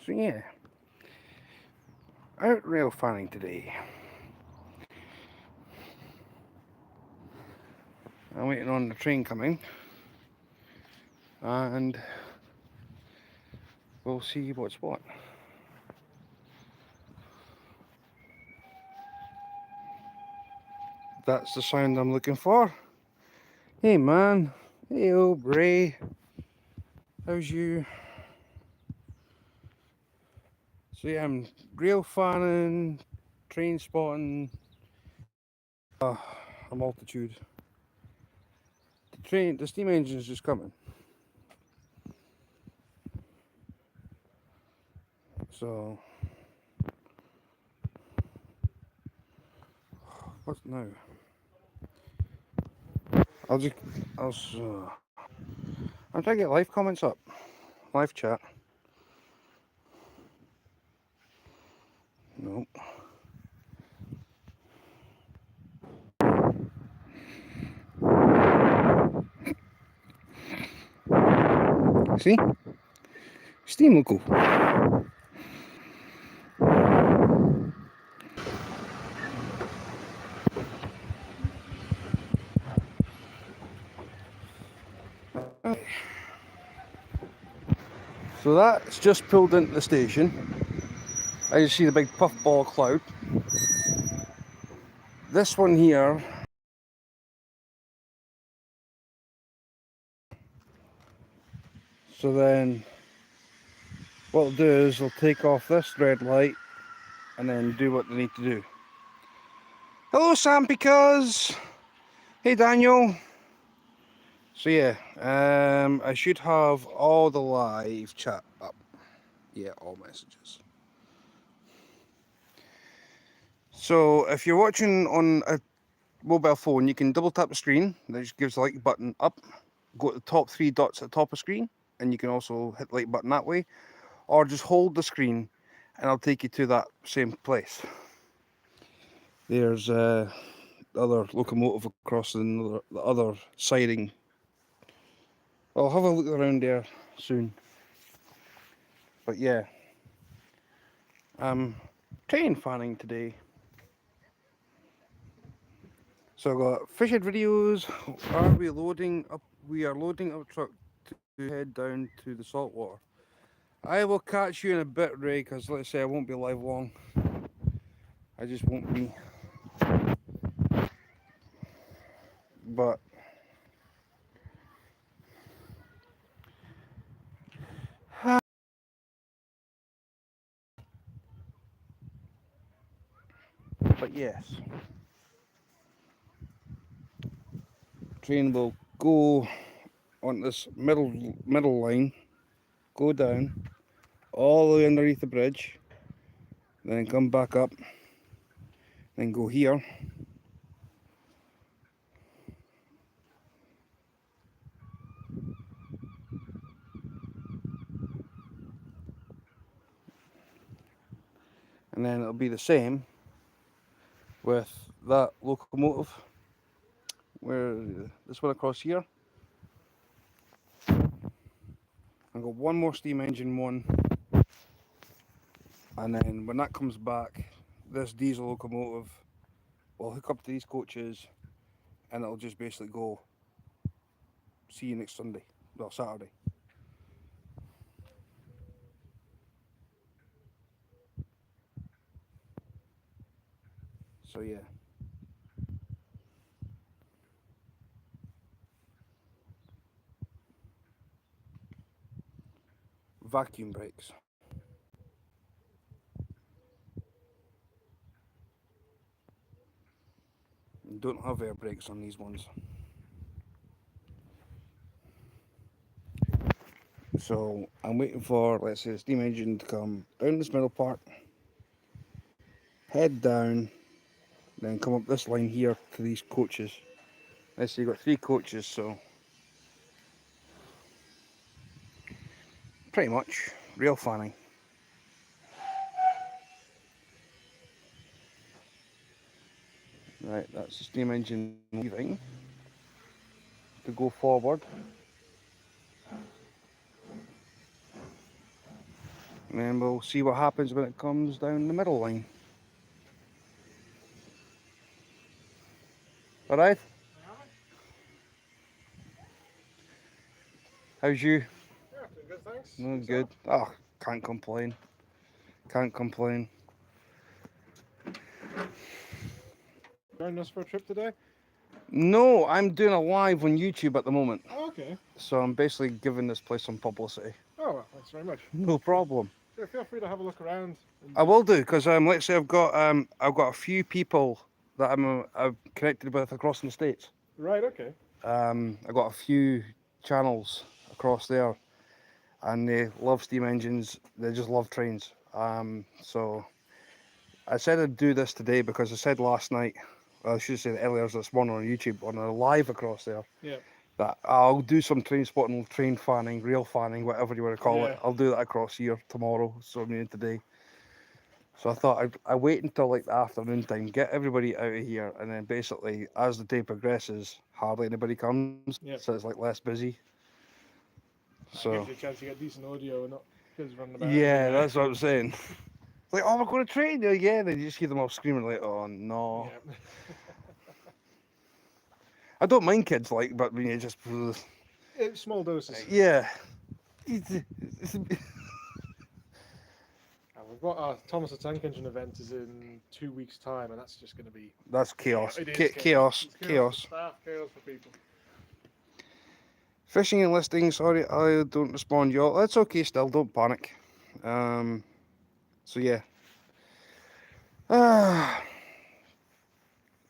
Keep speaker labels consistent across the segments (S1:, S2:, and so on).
S1: So yeah, out rail fanning today. I'm waiting on the train coming, and we'll see what's what. That's the sound I'm looking for. Hey man, hey old Bray, how's you? So yeah, I'm rail fanning, train spotting, a multitude. The steam engine's just coming. So, what now? I'll I'm trying to get live comments up, live chat. Nope. See? Steam local. So that's just pulled into the station. I just see the big puffball cloud. This one here, so then what they'll do is they'll take off this red light and then do what they need to do. Hello Sam Because! Hey Daniel! So yeah, I should have all the live chat up. Yeah, all messages. So if you're watching on a mobile phone, you can double tap the screen. That just gives the like button up. Go to the top 3 dots at the top of the screen, and you can also hit the like button that way. Or just hold the screen and I'll take you to that same place. There's the other locomotive across the other siding. I'll have a look around there soon. But yeah, I'm train fanning today. So I've got fishing videos. Are we loading up? We are loading up a truck to head down to the saltwater. I will catch you in a bit, Ray, because let's say I won't be live long. I just won't be. But yes, train will go on this middle line, go down all the way underneath the bridge, then come back up, then go here. And then it'll be the same with that locomotive, where this one across here. I've got one more steam engine one, and then when that comes back, this diesel locomotive will hook up to these coaches, and it'll just basically go, see you next Sunday, well Saturday. So yeah. Vacuum brakes. Don't have air brakes on these ones. So I'm waiting for, let's say, the steam engine to come down this middle part, head down, then come up this line here to these coaches. Let's say you've got 3 coaches, so pretty much rail fanning. Right, that's the steam engine leaving to go forward. And then we'll see what happens when it comes down the middle line. Alright? How's you?
S2: Yeah, doing good, thanks.
S1: No good. Oh, can't complain. Can't complain.
S2: Joining us for a trip today?
S1: No, I'm doing a live on YouTube at the moment.
S2: Oh, okay.
S1: So I'm basically giving this place some publicity.
S2: Oh, well, thanks very much.
S1: No problem.
S2: Yeah, feel free to have a look around.
S1: I will do, because let's say I've got a few people that I've connected with across the states.
S2: Right, okay.
S1: I've got a few channels across there, and they love steam engines. They just love trains. So I said I'd do this today because I said last night, well, I should say earlier this morning on YouTube, on a live across there,
S2: Yeah.
S1: that I'll do some train spotting, train fanning, rail fanning, whatever you want to call it.
S2: Yeah.
S1: I'll do that across here tomorrow, so I mean today. So I thought I wait until like the afternoon time, get everybody out of here, and then basically as the day progresses, hardly anybody comes,
S2: Yep.
S1: so it's like less busy.
S2: So gives you a chance to get decent audio and not kids running about.
S1: Yeah, that's what I'm saying. It's like, oh, we're going to train you again, and you just hear them all screaming like, oh no.
S2: Yeah.
S1: I don't mind kids, like, but when you just
S2: It's small doses.
S1: yeah.
S2: We've got our Thomas the Tank Engine event is in 2 weeks' time, and that's just going to be
S1: That's chaos.
S2: It is
S1: Chaos.
S2: It's
S1: Chaos.
S2: for staff, chaos for people.
S1: Fishing and listing. Sorry, I don't respond, y'all. That's okay. Still, don't panic. So yeah.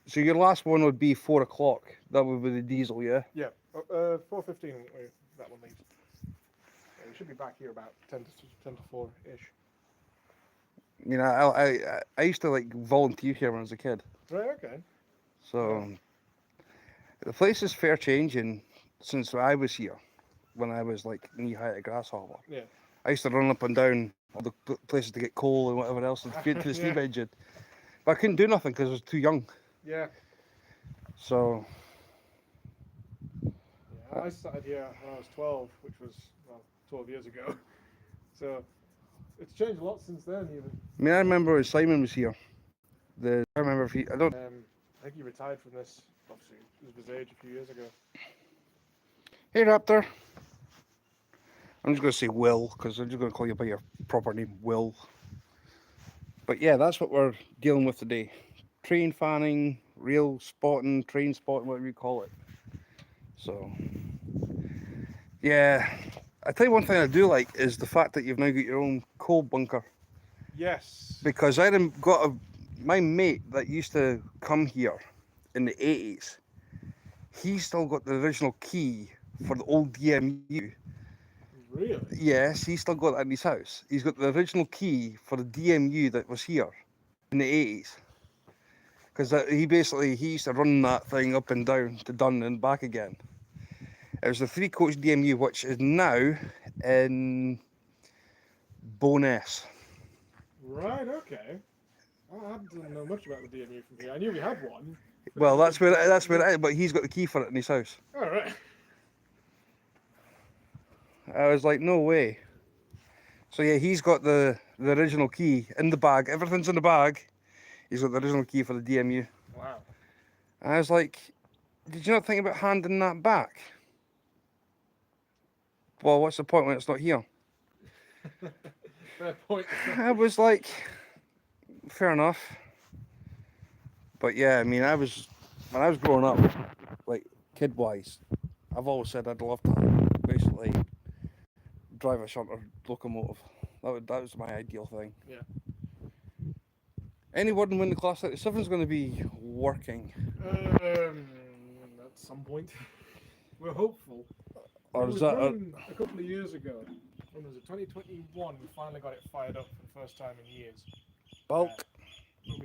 S1: So your last one would be 4 o'clock. That would be the diesel, yeah.
S2: Yeah. 4:15. That one leaves. Yeah, we should be back here about 10 to 4 ish.
S1: You know, I used to like volunteer here when I was a kid.
S2: Right. Okay.
S1: So the place is fair changing since I was here, when I was like knee high at Grasshopper.
S2: Yeah.
S1: I used to run up and down all the places to get coal and whatever else to feed to the steam
S2: Yeah.
S1: engine, but I couldn't do nothing because I was too young.
S2: Yeah.
S1: So
S2: Yeah. I started here when I was 12, which was 12 years ago. So it's changed a lot since then. Even.
S1: I mean, I remember when Simon was here. I remember if he, I don't.
S2: I think he retired from this. Obviously, it was his age a few years ago.
S1: Hey Raptor. I'm just going to say Will because I'm just going to call you by your proper name, Will. But yeah, that's what we're dealing with today. Train fanning, rail spotting, train spotting, whatever you call it. So, yeah. I tell you one thing I do like is the fact that you've now got your own coal bunker.
S2: Yes.
S1: Because I got my mate that used to come here in the 80s. He still got the original key for the old DMU.
S2: Really?
S1: Yes, he's still got that in his house. He's got the original key for the DMU that was here in the 80s. Because he used to run that thing up and down to Dun and back again. It was the 3-coach DMU, which is now in Bowness.
S2: Right. Okay. I didn't know much about the DMU from here. I knew we had one.
S1: Well, that's where it is, but he's got the key for it in his house.
S2: All right.
S1: I was like, no way. So yeah, he's got the original key in the bag. Everything's in the bag. He's got the original key for the DMU.
S2: Wow.
S1: And I was like, did you not think about handing that back? Well, what's the point when it's not here?
S2: Fair point.
S1: I was like, fair enough. But yeah, I mean, when I was growing up, like kid-wise, I've always said I'd love to basically drive a shunter locomotive. That was my ideal thing.
S2: Yeah.
S1: Any word on when the Class 37 is going to be working?
S2: At some point, we're hopeful.
S1: Or
S2: It
S1: is
S2: was
S1: that
S2: running a couple of years ago. When was it? 2021. We finally got it fired up for the first time in years.
S1: bulk?
S2: But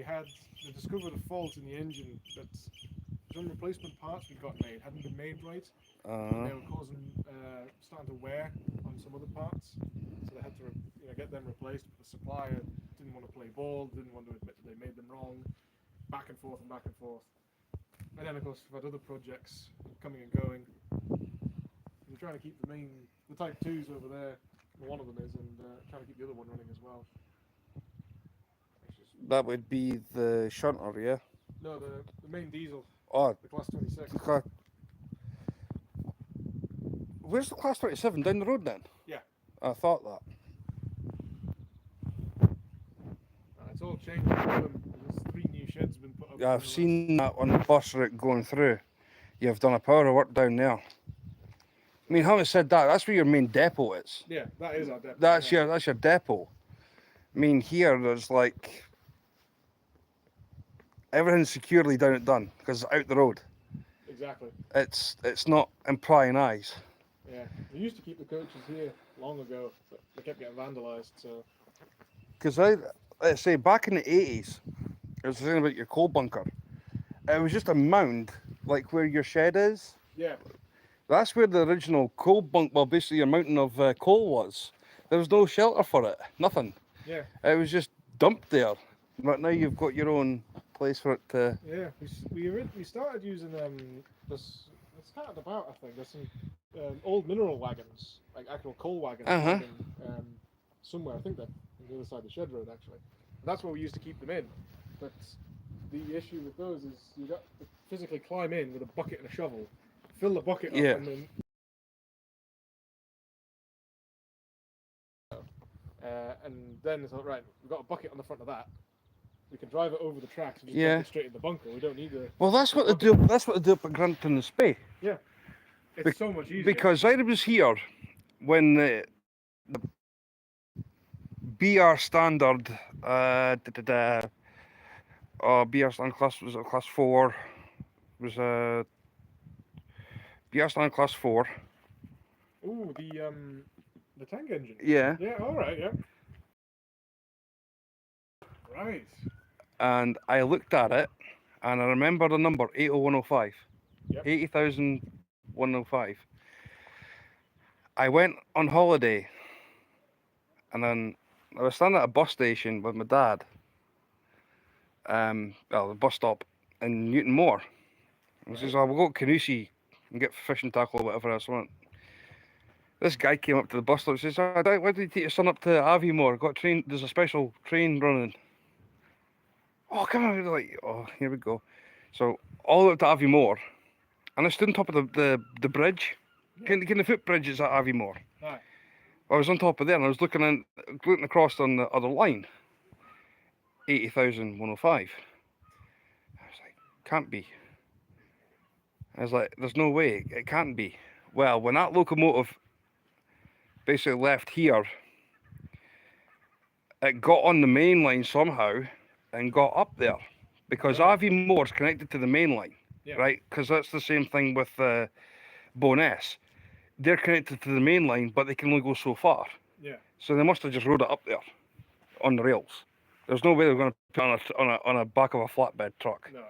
S2: we discovered a fault in the engine that some replacement parts we got made hadn't been made right, and they were starting to wear on some other parts. So they had to get them replaced. But the supplier didn't want to play ball, didn't want to admit that they made them wrong. Back and forth and back and forth. And then of course we've had other projects coming and going. We're trying to keep the Type 2s over there. One of them is, and trying to keep the other one running as well.
S1: That would be the shunter, yeah?
S2: No, the main diesel,
S1: Oh,
S2: the Class 26.
S1: where's the Class 27? Down the road then?
S2: Yeah.
S1: I thought that.
S2: It's all changed. There's 3 new sheds been put up.
S1: Yeah, I've seen that on the bus route going through. You've done a power of work down there. I mean, having said that, that's where your main depot is.
S2: Yeah, that is our depot.
S1: That's your depot. I mean, here there's like everything's securely down at Dun because it's out the road.
S2: Exactly.
S1: It's not in prying eyes.
S2: Yeah, we used to keep the coaches here long ago, but they kept getting vandalised. So.
S1: Because let's say back in the 80s, I was saying about your coal bunker. It was just a mound, like where your shed is.
S2: Yeah.
S1: That's where the original coal bunk, well, basically your mountain of coal was. There was no shelter for it, nothing.
S2: Yeah.
S1: It was just dumped there. But now you've got your own place for it to.
S2: Yeah, we started using this. It started about, I think, there's some old mineral wagons, like actual coal wagons, somewhere. I think they're on the other side of the shed road actually. And that's where we used to keep them in. But the issue with those is you got to physically climb in with a bucket and a shovel, fill the bucket up, and then. And then it's like, right, we've got a bucket on the front of that. We can drive it over the tracks and just dump it straight in the bunker. We don't need the.
S1: Well, that's what they do. That's what they do up at Granton and Spey.
S2: Yeah, it's so much easier.
S1: Because I was here when the BR standard, BR standard class was class 4. Was BR standard class 4.
S2: Ooh, the tank engine.
S1: Yeah.
S2: Yeah. All right. Yeah. Right.
S1: And I looked at it, and I remember the number 80105.
S2: Yep.
S1: 80,105. I went on holiday, and then I was standing at a bus station with my dad. The bus stop in Newton Moor. He says, "Oh, we'll go to Canusi and get fishing tackle or whatever else." This guy came up to the bus stop and says, "Oh, why did you take your son up to Aviemore? Got train. There's a special train running." Oh, come on! Like, oh, here we go. So all the way up to Aviemore, and I stood on top of the bridge. Can the footbridge is at Aviemore.
S2: Aye.
S1: I was on top of there, and I was looking across on the other line. 80,105. I was like, can't be. I was like, there's no way, it can't be. Well, when that locomotive basically left here, it got on the main line somehow and got up there. Because Aviemore is connected to the main line, right? Because that's the same thing with Bowness. They're connected to the main line, but they can only go so far.
S2: Yeah.
S1: So they must have just rode it up there on the rails. There's no way they're going to put it on a back of a flatbed truck.
S2: No.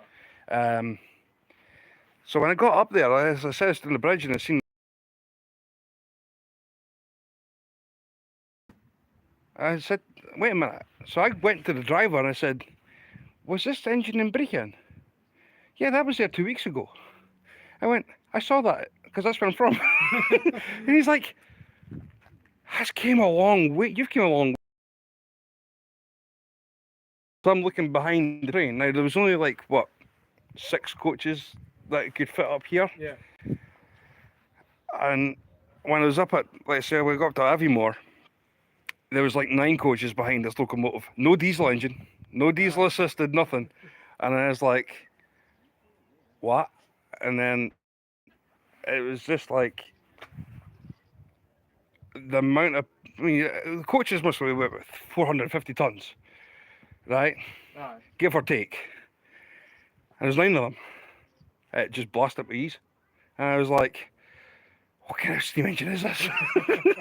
S1: So when I got up there, as I said, I stood on the bridge and I seen. I said, "Wait a minute." So I went to the driver and I said, "Was this engine in Brecon?" "Yeah, that was there 2 weeks ago." I went, "I saw that because that's where I'm from." And he's like, "That's came a long way. You've came a long way." So I'm looking behind the train. Now there was only like what, 6 coaches that could fit up here.
S2: Yeah.
S1: And when I was up at, let's say we got up to Aviemore, there was like 9 coaches behind this locomotive. No diesel engine, no diesel assisted, nothing. And I was like, what? And then it was just like the amount of, I mean, the coaches must weigh 450 tons, right?
S2: Aye.
S1: give or take. And there's 9 of them. It just blasted with ease. And I was like, what kind of steam engine is this? I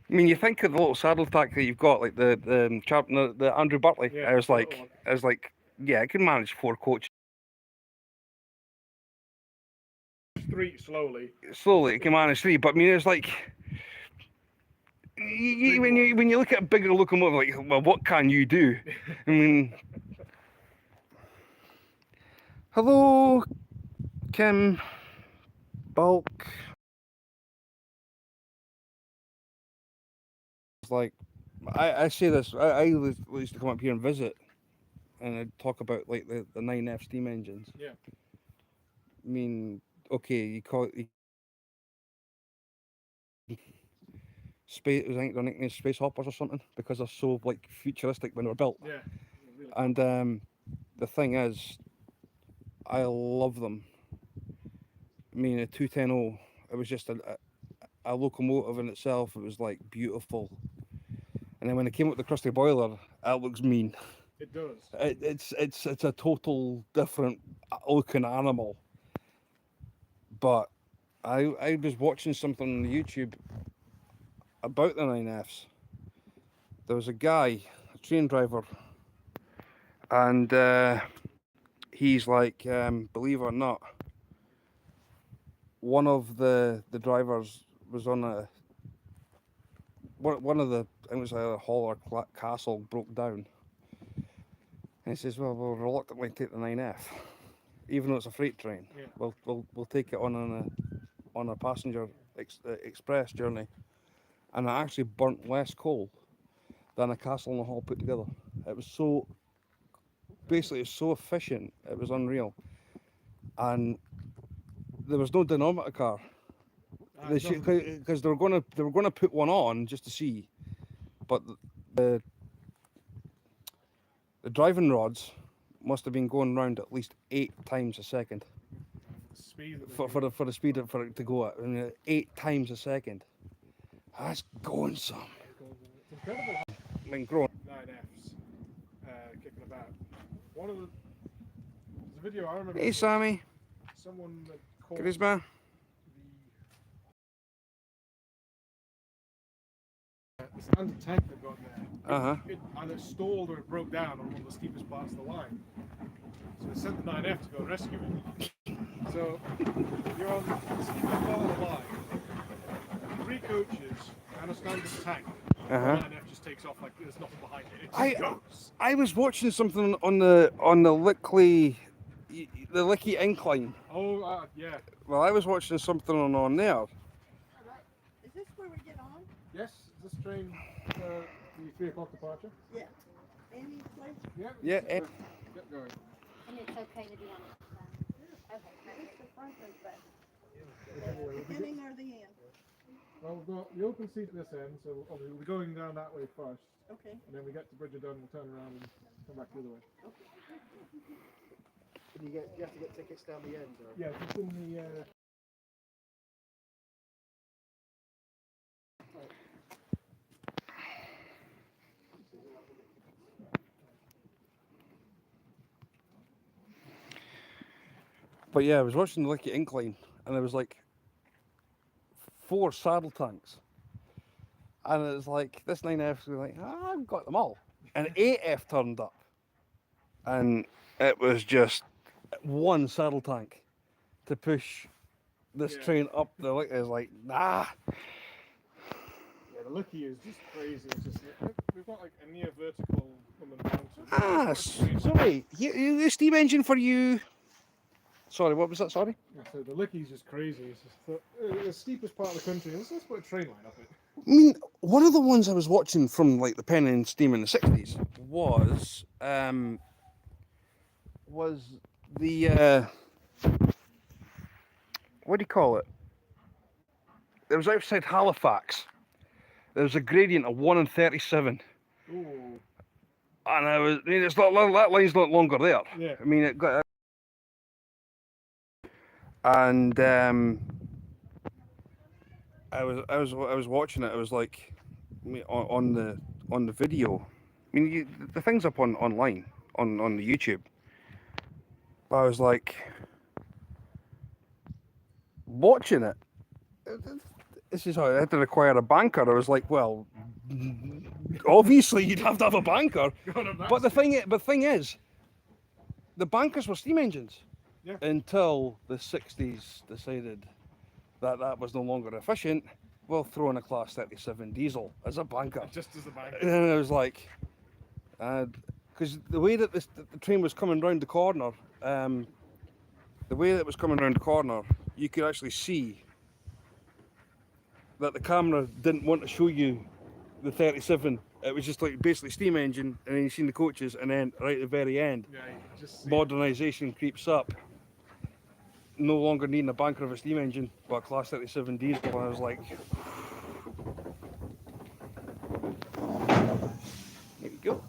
S1: mean, you think of the little saddle tack that you've got, like the Andrew Buckley.
S2: Yeah,
S1: I was
S2: the little
S1: like, yeah, I can manage 4 coaches.
S2: Street slowly.
S1: Slowly, I can manage 3. But I mean, it's like, when you look at a bigger locomotive, like, well, what can you do? I mean, hello, Kim, Bulk. It's like, I say this, I used to come up here and visit, and I'd talk about like the 9F steam engines.
S2: Yeah.
S1: I mean, okay, you call it space. I think they're nicknamed space hoppers or something because they're so like futuristic when they were built.
S2: Yeah. Really
S1: And the thing is, I love them. I mean, a 210, it was just a locomotive in itself. It was like beautiful. And then when it came up with the crusty boiler, it looks mean.
S2: It does.
S1: It's a total different looking animal. But I was watching something on YouTube about the 9Fs. There was a guy, a train driver, and he's like, believe it or not, one of the drivers was on one of the, I think it was a hall or castle broke down. And he says, well, we'll reluctantly take the 9F, even though it's a freight train.
S2: Yeah.
S1: We'll take it on a passenger express journey, and it actually burnt less coal than a castle and a hall put together. It was so, basically, it's so efficient. It was unreal, and there was no dynometer car because they were gonna put one on just to see, but the driving rods must have been going round at least 8 times a second
S2: Speed
S1: for the speed for it to go at. I mean, 8 times a second. That's going some.
S2: It's incredible how
S1: I mean, growing.
S2: 9Fs kicking about. One of the there's a video I remember.
S1: Hey, Sammy.
S2: Someone that called
S1: Charisma.
S2: the standard tank they've got there.
S1: Uh-huh.
S2: It either stalled or it broke down on one of the steepest parts of the line. So they sent the 9F to go rescue it. So you're on the steepest part of the line, 3 coaches and a standard tank.
S1: Uh-huh.
S2: The 9F just takes off like there's nothing behind it. It just goes.
S1: I was watching something on the Licky incline.
S2: Oh, yeah.
S1: Well, I was watching something on there.
S3: Is this where we get on?
S2: Yes, is this train the 3 o'clock departure?
S3: Yeah. Any place?
S2: Yeah.
S1: Yeah.
S2: Get going.
S4: And it's okay to be on it. Okay.
S3: It's the front and back. The beginning or the end?
S2: Well, we've got the open seat at this end, so obviously we'll be going down that way first,
S3: Okay.
S2: and then we get to Bridgerdon, we'll turn around and come back the other way.
S5: You have to get tickets down the end, or?
S2: Yeah, just in the.
S1: But yeah, I was watching the Licky incline, and there was like 4 saddle tanks, and it was like this 9F was like, I've got them all, and 8F turned up, and it was just one saddle tank to push this
S2: Yeah.
S1: train up the Licky. It was like, nah.
S2: Yeah, the Licky is just crazy. It's just we've got like a near vertical on the mountain.
S1: Sorry, the steam engine for you. Sorry, what was that? Sorry.
S2: Yeah, so the Licky's just crazy. It's just the steepest part of the country. Let's put a train line up it.
S1: I mean, one of the ones I was watching from like the Pen and Steam in the 60s was the what do you call it? It was outside Halifax. There was a gradient of 1 in 37.
S2: Ooh.
S1: And I mean, it's not, that line's not longer there.
S2: Yeah.
S1: I mean, it got, and I was watching it. I was like, I mean, on the video. I mean, the thing's up online. on the YouTube. But I was like, watching it, this is how I had to require a banker. I was like, well, obviously you'd have to have a banker. But the thing is, the bankers were steam engines.
S2: Yeah.
S1: Until the 60s decided that that was no longer efficient. We'll throw in a class 37 diesel as a banker.
S2: Just as the bank.
S1: And I was like, because the way that the train was coming round the corner, you could actually see that the camera didn't want to show you the 37. It was just like basically steam engine, and then you seen the coaches, and then right at the very end,
S2: Yeah, you can just see.
S1: modernisation creeps up. No longer needing a banker of a steam engine, but a class 37 diesel. And I was like, there we go.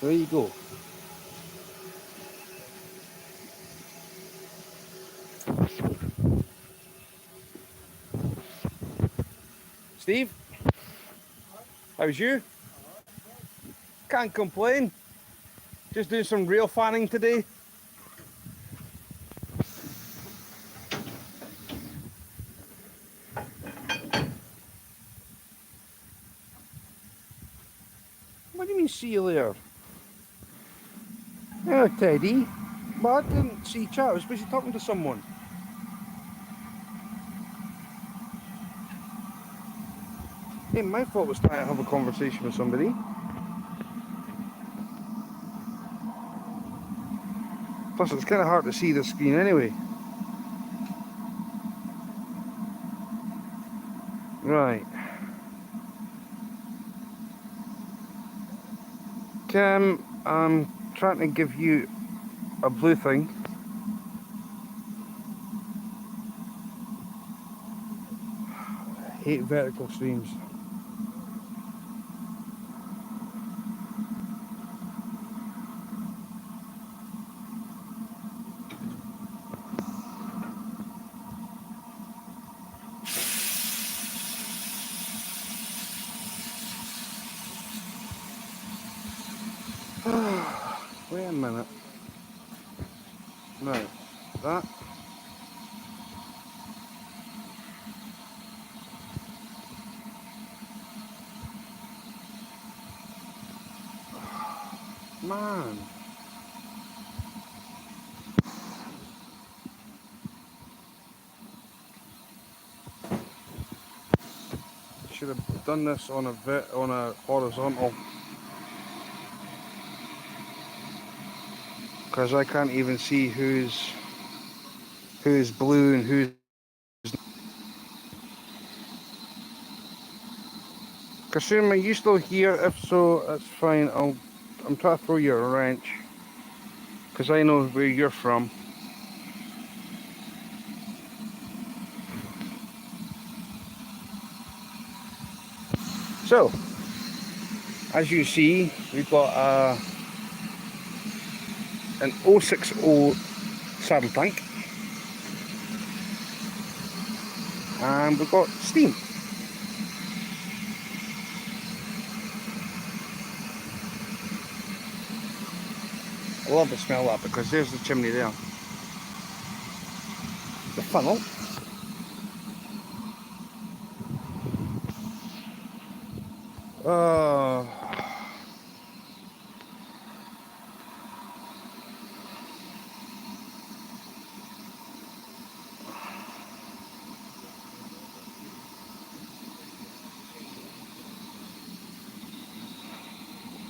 S1: There you go. Steve, how's you? Can't complain. Just doing some rail fanning today. What do you mean, see you later? Oh, Teddy. Well, I didn't see chat. I was busy talking to someone. Hey, my fault was trying to have a conversation with somebody. Plus, it's kind of hard to see the screen anyway. Right. Tim, I'm trying to give you a blue thing. Hate vertical streams. Wait a minute. Right, that. Man. Should have done this on a horizontal. Because I can't even see who's blue and who's. Kasuma, are you still here? If so, that's fine. I'm trying to throw you a wrench. Because I know where you're from. So, as you see, we've got an 060 saddle tank. And we've got steam. I love the smell of that because there's the chimney there. The funnel.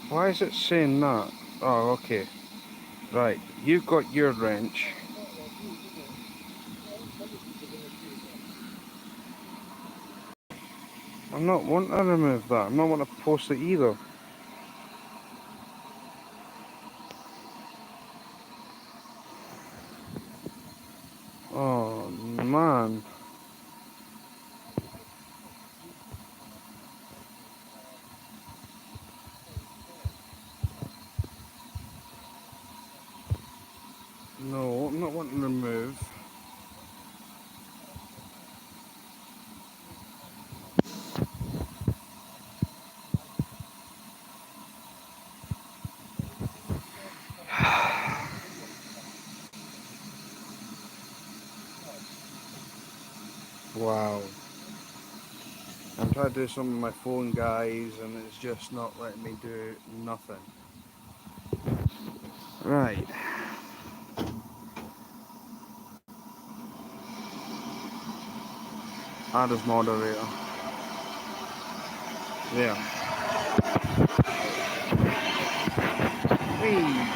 S1: Why is it saying that? Oh, okay. Right, you've got your wrench. I'm not wanting to remove that. I'm not wanting to post it either. Oh, man. Wow. I'm trying to do something on my phone, guys, and it's just not letting me do nothing. Right. Add as moderator. There. Whee!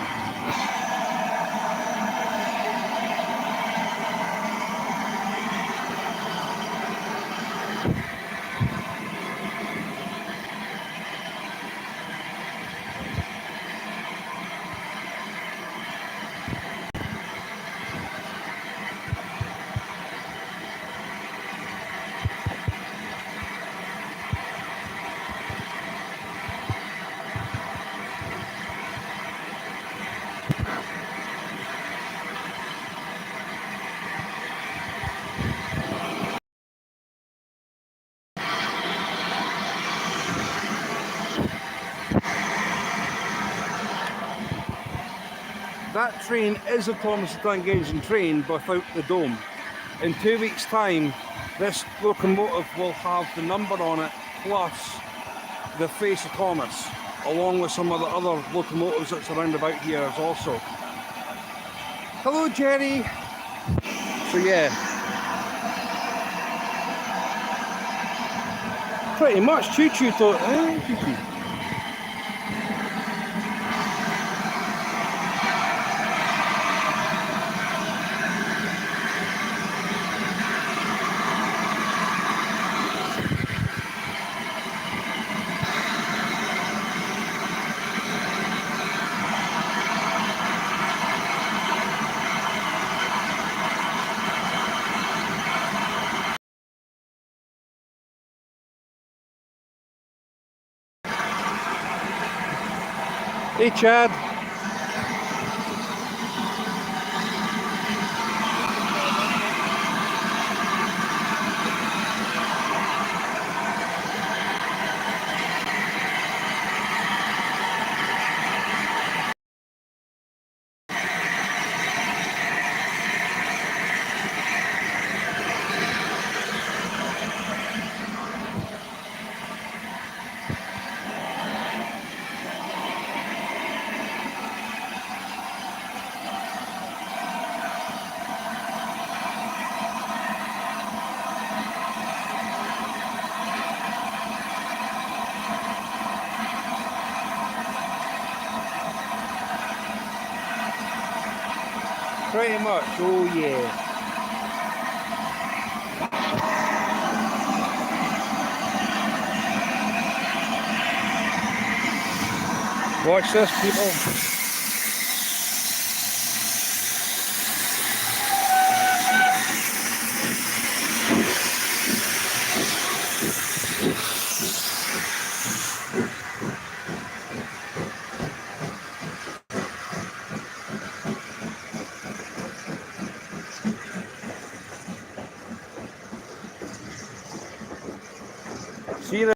S1: That train is a Thomas the Tank Engine train without the dome. In 2 weeks' time, this locomotive will have the number on it plus the face of Thomas, along with some of the other locomotives that's around about here as also. Hello, Jerry! So yeah, pretty much choo-choo choo-choo. Hey, Chad. Pretty much, oh yeah. Watch this, people. See that?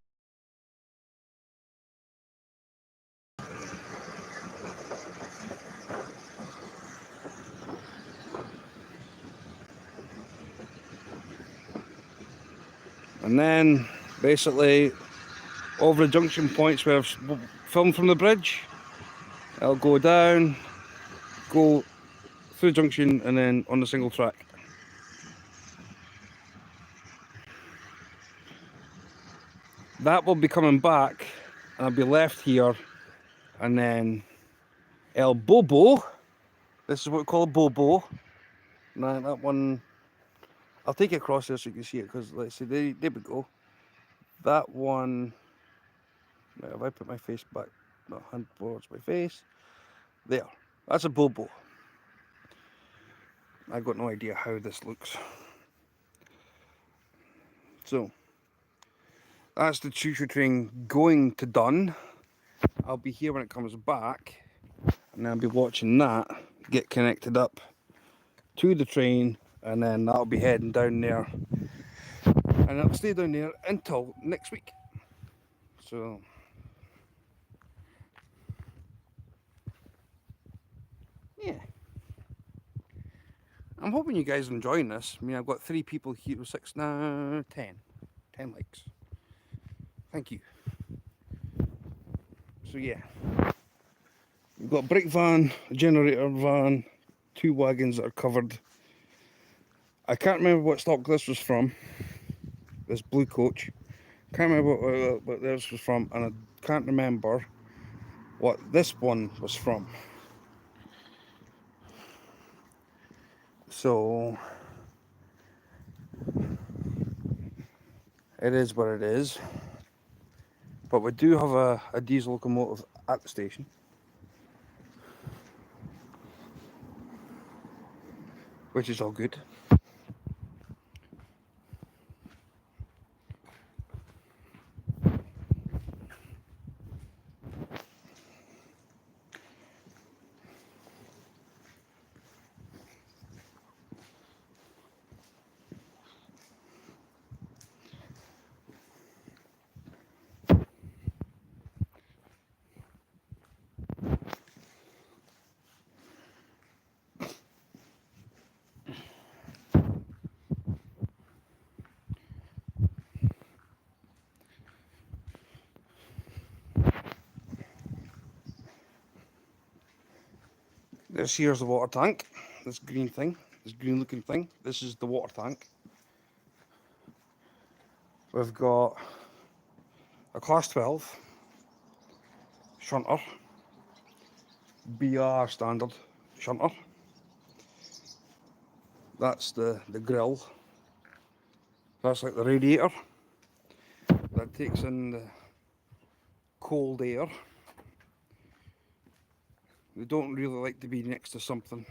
S1: And then, basically, over the junction points where I've filmed from the bridge, I'll go down, go through the junction, and then on the single track. That will be coming back, and I'll be left here, and then El Bobo, this is what we call a Bobo. Now that one, I'll take it across there so you can see it, because let's see, there we go. That one, now if I put my face back, my hand towards my face, there, that's a Bobo. I've got no idea how this looks. So, that's the choo-choo train going to Dun. I'll be here when it comes back, and I'll be watching that get connected up to the train, and then that'll be heading down there, and I'll stay down there until next week. So, yeah. I'm hoping you guys are enjoying this. I mean, I've got 3 people here, 6 now, 10. 10 likes. Thank you. So yeah, we've got a brake van, a generator van, 2 wagons that are covered. I can't remember what stock this was from, this blue coach. Can't remember what this was from, and I can't remember what this one was from. So it is what it is. But we do have a diesel locomotive at the station. Which is all good. Here's the water tank. This green thing, this green looking thing. This is the water tank. We've got a class 12 shunter, BR standard shunter. That's the grill. That's like the radiator that takes in the cold air. They don't really like to be next to something.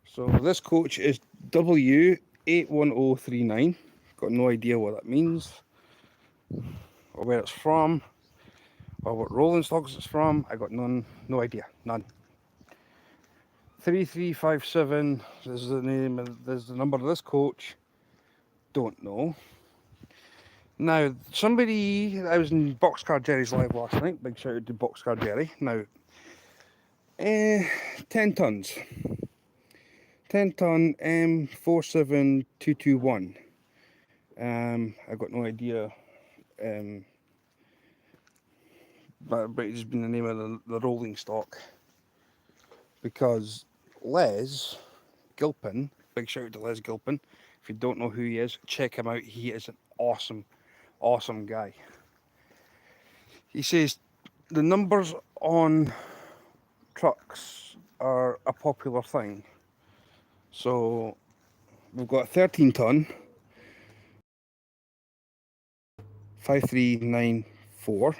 S1: So this coach is W81039. Got no idea what that means, or where it's from, or what rolling stocks it's from. I got no idea, none. 3357 is the name of, there's the number of this coach. Don't know. Now, I was in Boxcar Jerry's live last night. Big shout out to Boxcar Jerry. Now, 10 tons. 10 ton M47221. I got no idea. But it's been the name of the rolling stock. Because Les Gilpin, big shout out to Les Gilpin. If you don't know who he is, check him out. He is an awesome guy. He says the numbers on trucks are a popular thing. So we've got a 13 ton 5394,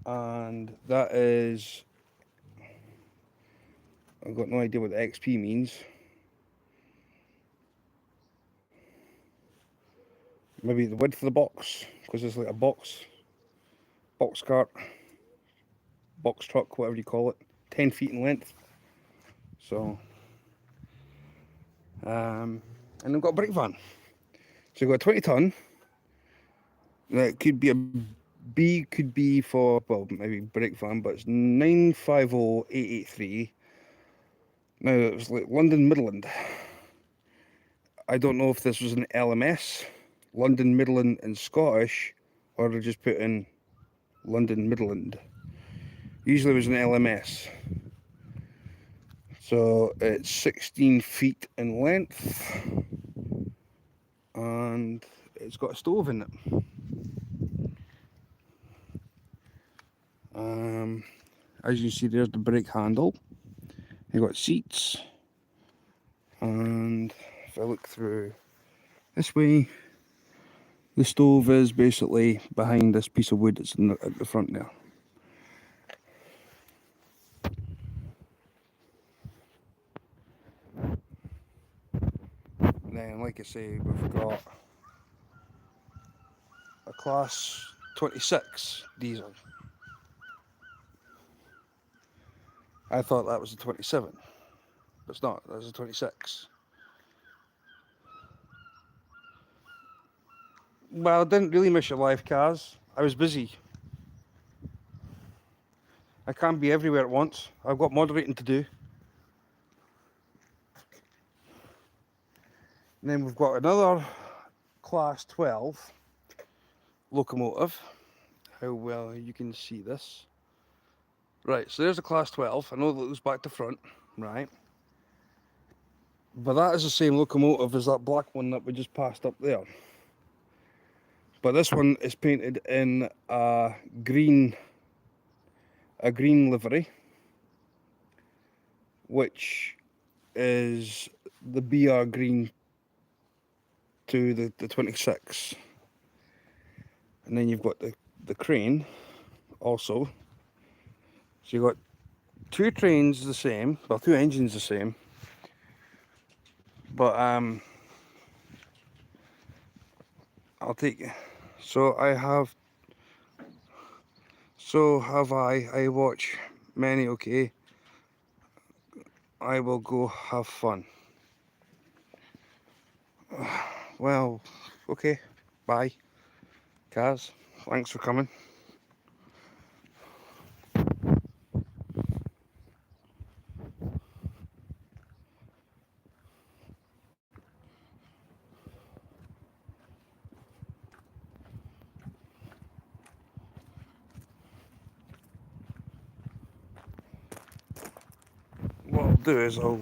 S1: and that is, I've got no idea what the XP means. Maybe the width of the box, because it's like a box cart, box truck, whatever you call it, 10 feet in length. So and I've got a brake van. So you've got a 20 ton. That could be a B, could be for, well, maybe brake van, but it's 950883. Now it was like London Midland. I don't know if this was an LMS, London Midland in Scottish, or they just put in London Midland. Usually it was an LMS. So it's 16 feet in length, and it's got a stove in it. As you see, there's the brake handle. You've got seats, and if I look through this way, the stove is basically behind this piece of wood that's at the front there. And then, like I say, we've got a class 26 diesel. I thought that was a 27, but it's not. That's a 26. Well, I didn't really miss your live cars. I was busy. I can't be everywhere at once. I've got moderating to do. And then we've got another class 12 locomotive. How well you can see this. Right, so there's a class 12. I know that it goes back to front, right? But that is the same locomotive as that black one that we just passed up there. But this one is painted in a green livery, which is the BR green to the 26. And then you've got the crane also. So you've got two trains the same, well, two engines the same. But I'll take, so have I watch many, okay. I will go have fun. Well, okay, bye. Kaz, thanks for coming. What I'll do is I'll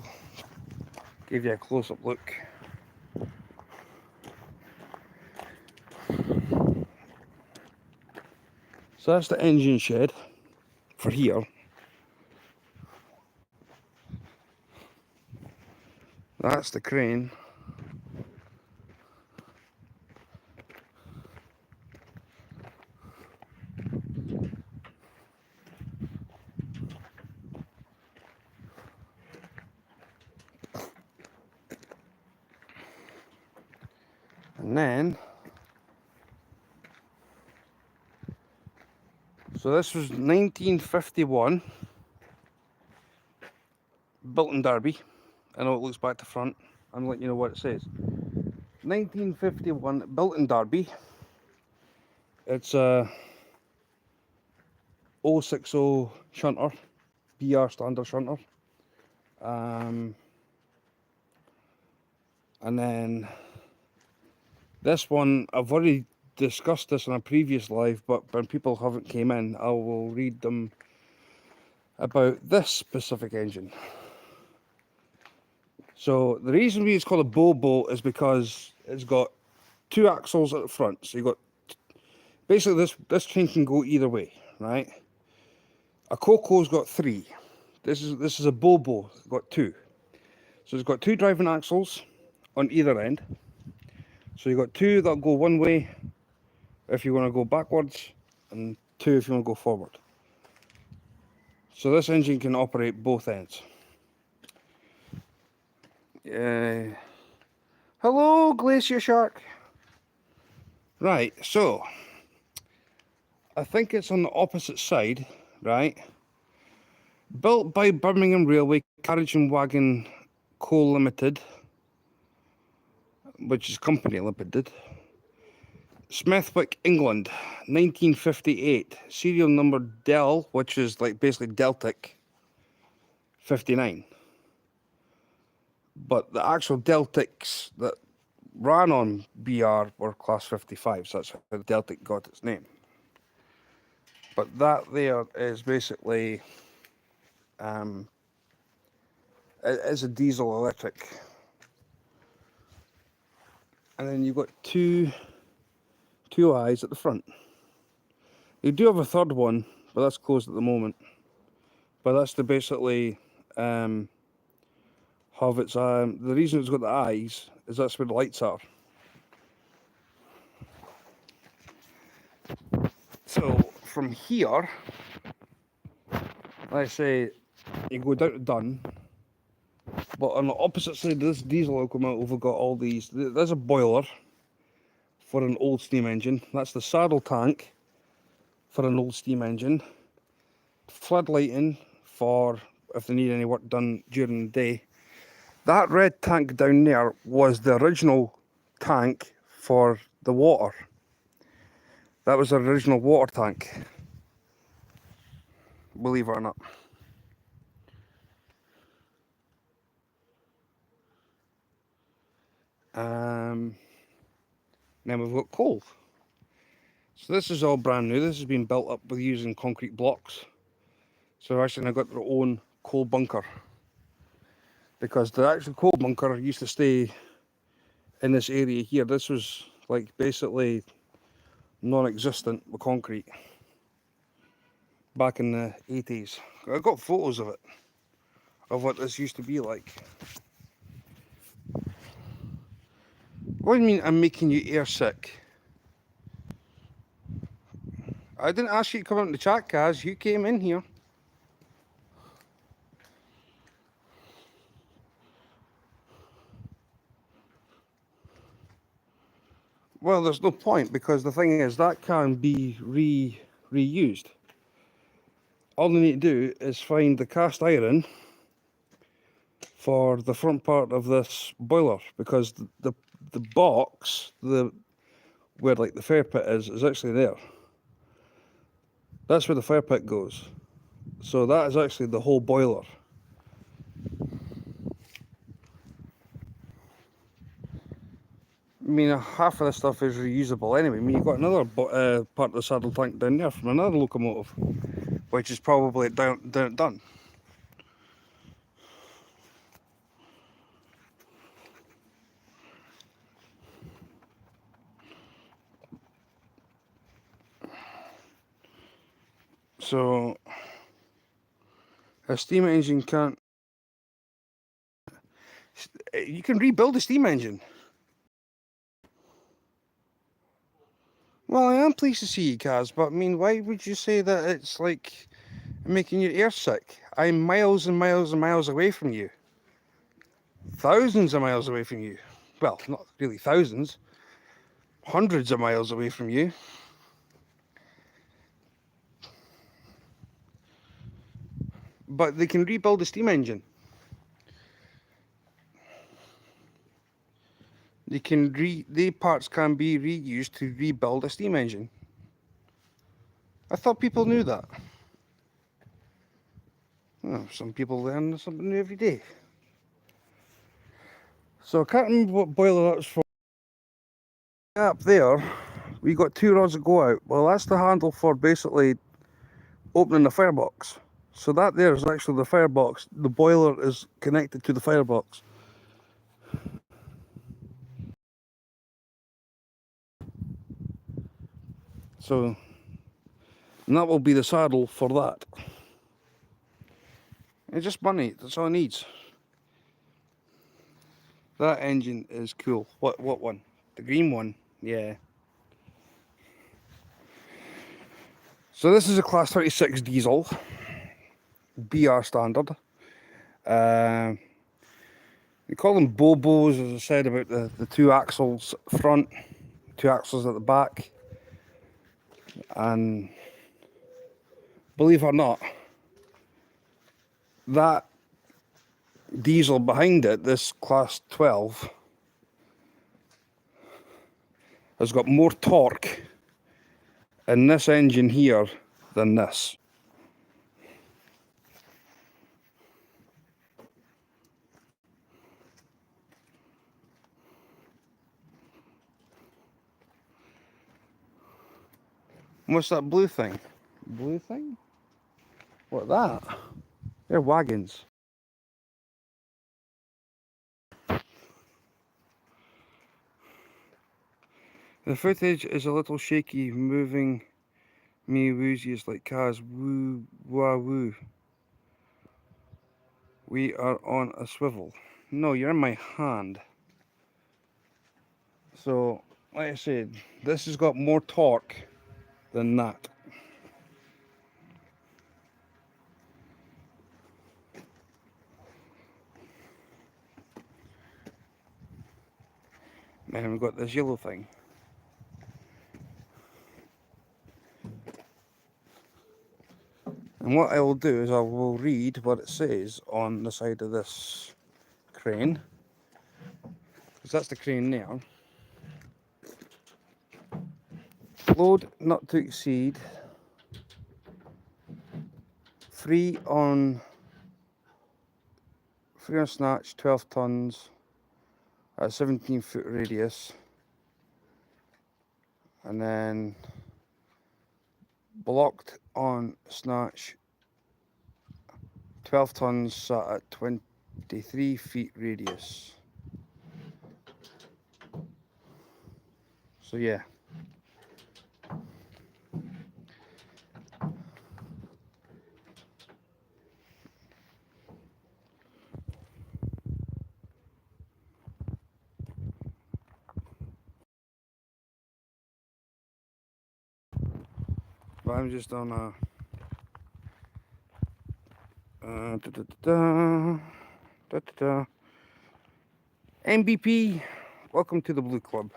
S1: give you a close-up look. So that's the engine shed for here. That's the crane. And then, so this was 1951, built in Derby. I know it looks back to front. I'm letting you know what it says. 1951, built in Derby. It's a 060 shunter, BR standard shunter. And then this one, I've already discussed this in a previous live, but when people haven't came in, I will read them about this specific engine. So the reason it's called a bobo is because it's got two axles at the front. So you've got, basically this train can go either way, right? A Coco's got three. This is a bobo, it's got two. So it's got two driving axles on either end. So you've got two that go one way if you want to go backwards, and two if you want to go forward. So this engine can operate both ends. Hello, Glacier Shark. Right, so I think it's on the opposite side, right? Built by Birmingham Railway Carriage and Wagon Co Limited, which is Company Limited. Smithwick, England, 1958. Serial number Del, which is like basically Deltic, 59. But the actual Deltics that ran on BR were class 55, so that's how the Deltic got its name. But that there is basically it is a diesel electric. And then you've got two eyes at the front. You do have a third one, but that's closed at the moment. But that's to basically have its the reason it's got the eyes is that's where the lights are. So from here, let's say you go down to Dun, but on the opposite side of this diesel locomotive, we've got all these. There's a boiler for an old steam engine. That's the saddle tank for an old steam engine. Floodlighting for if they need any work done during the day. That red tank down there was the original tank for the water. That was the original water tank. believe it or not. Then we've got coal. So this is all brand new. This has been built up with using concrete blocks. So they've actually now got their own coal bunker. Because the actual coal bunker used to stay in this area here. This was like basically non-existent with concrete back in the 80s. I got photos of it, of what this used to be like. What do you mean I'm making you air sick? I didn't ask you to come out in the chat, Kaz. You came in here. Well, there's no point, because the thing is that can be reused. All you need to do is find the cast iron for the front part of this boiler, because the box, where like the fire pit is actually there. That's where the fire pit goes. So that is actually the whole boiler. I mean, half of this stuff is reusable anyway. I mean, you've got another part of the saddle tank down there from another locomotive, which is probably done. So a steam engine can't. You can rebuild a steam engine. Well, I am pleased to see you, Kaz, but I mean, why would you say that it's like making you air sick? I'm miles and miles and miles away from you. Thousands of miles away from you. Well, not really thousands. Hundreds of miles away from you. But they can rebuild a steam engine. The parts can be reused to rebuild a steam engine. I thought people knew that. Oh, some people learn something new every day. So I can't remember what boiler that's for. Up there, we got two rods that go out. Well, that's the handle for basically opening the firebox. So that there is actually the firebox. The boiler is connected to the firebox. So, and that will be the saddle for that. It's just money, that's all it needs. That engine is cool. What one? The green one? Yeah. So this is a class 36 diesel. BR standard. They call them Bobos, as I said, about the two axles front, two axles at the back. And believe it or not, that diesel behind it, this class 12, has got more torque in this engine here than this. What's that blue thing? Blue thing? What that? They're wagons. The footage is a little shaky, moving me woozies like Kaz. Woo, wah, woo. We are on a swivel. No, you're in my hand. So, like I said, this has got more torque than that. And we've got this yellow thing. And what I will do is I will read what it says on the side of this crane. Because that's the crane now. Load not to exceed free on snatch, 12 tons at 17-foot radius, and then blocked on snatch, 12 tons sat at 23 feet radius. So yeah. But I'm just on a MVP, welcome to the Blue Club.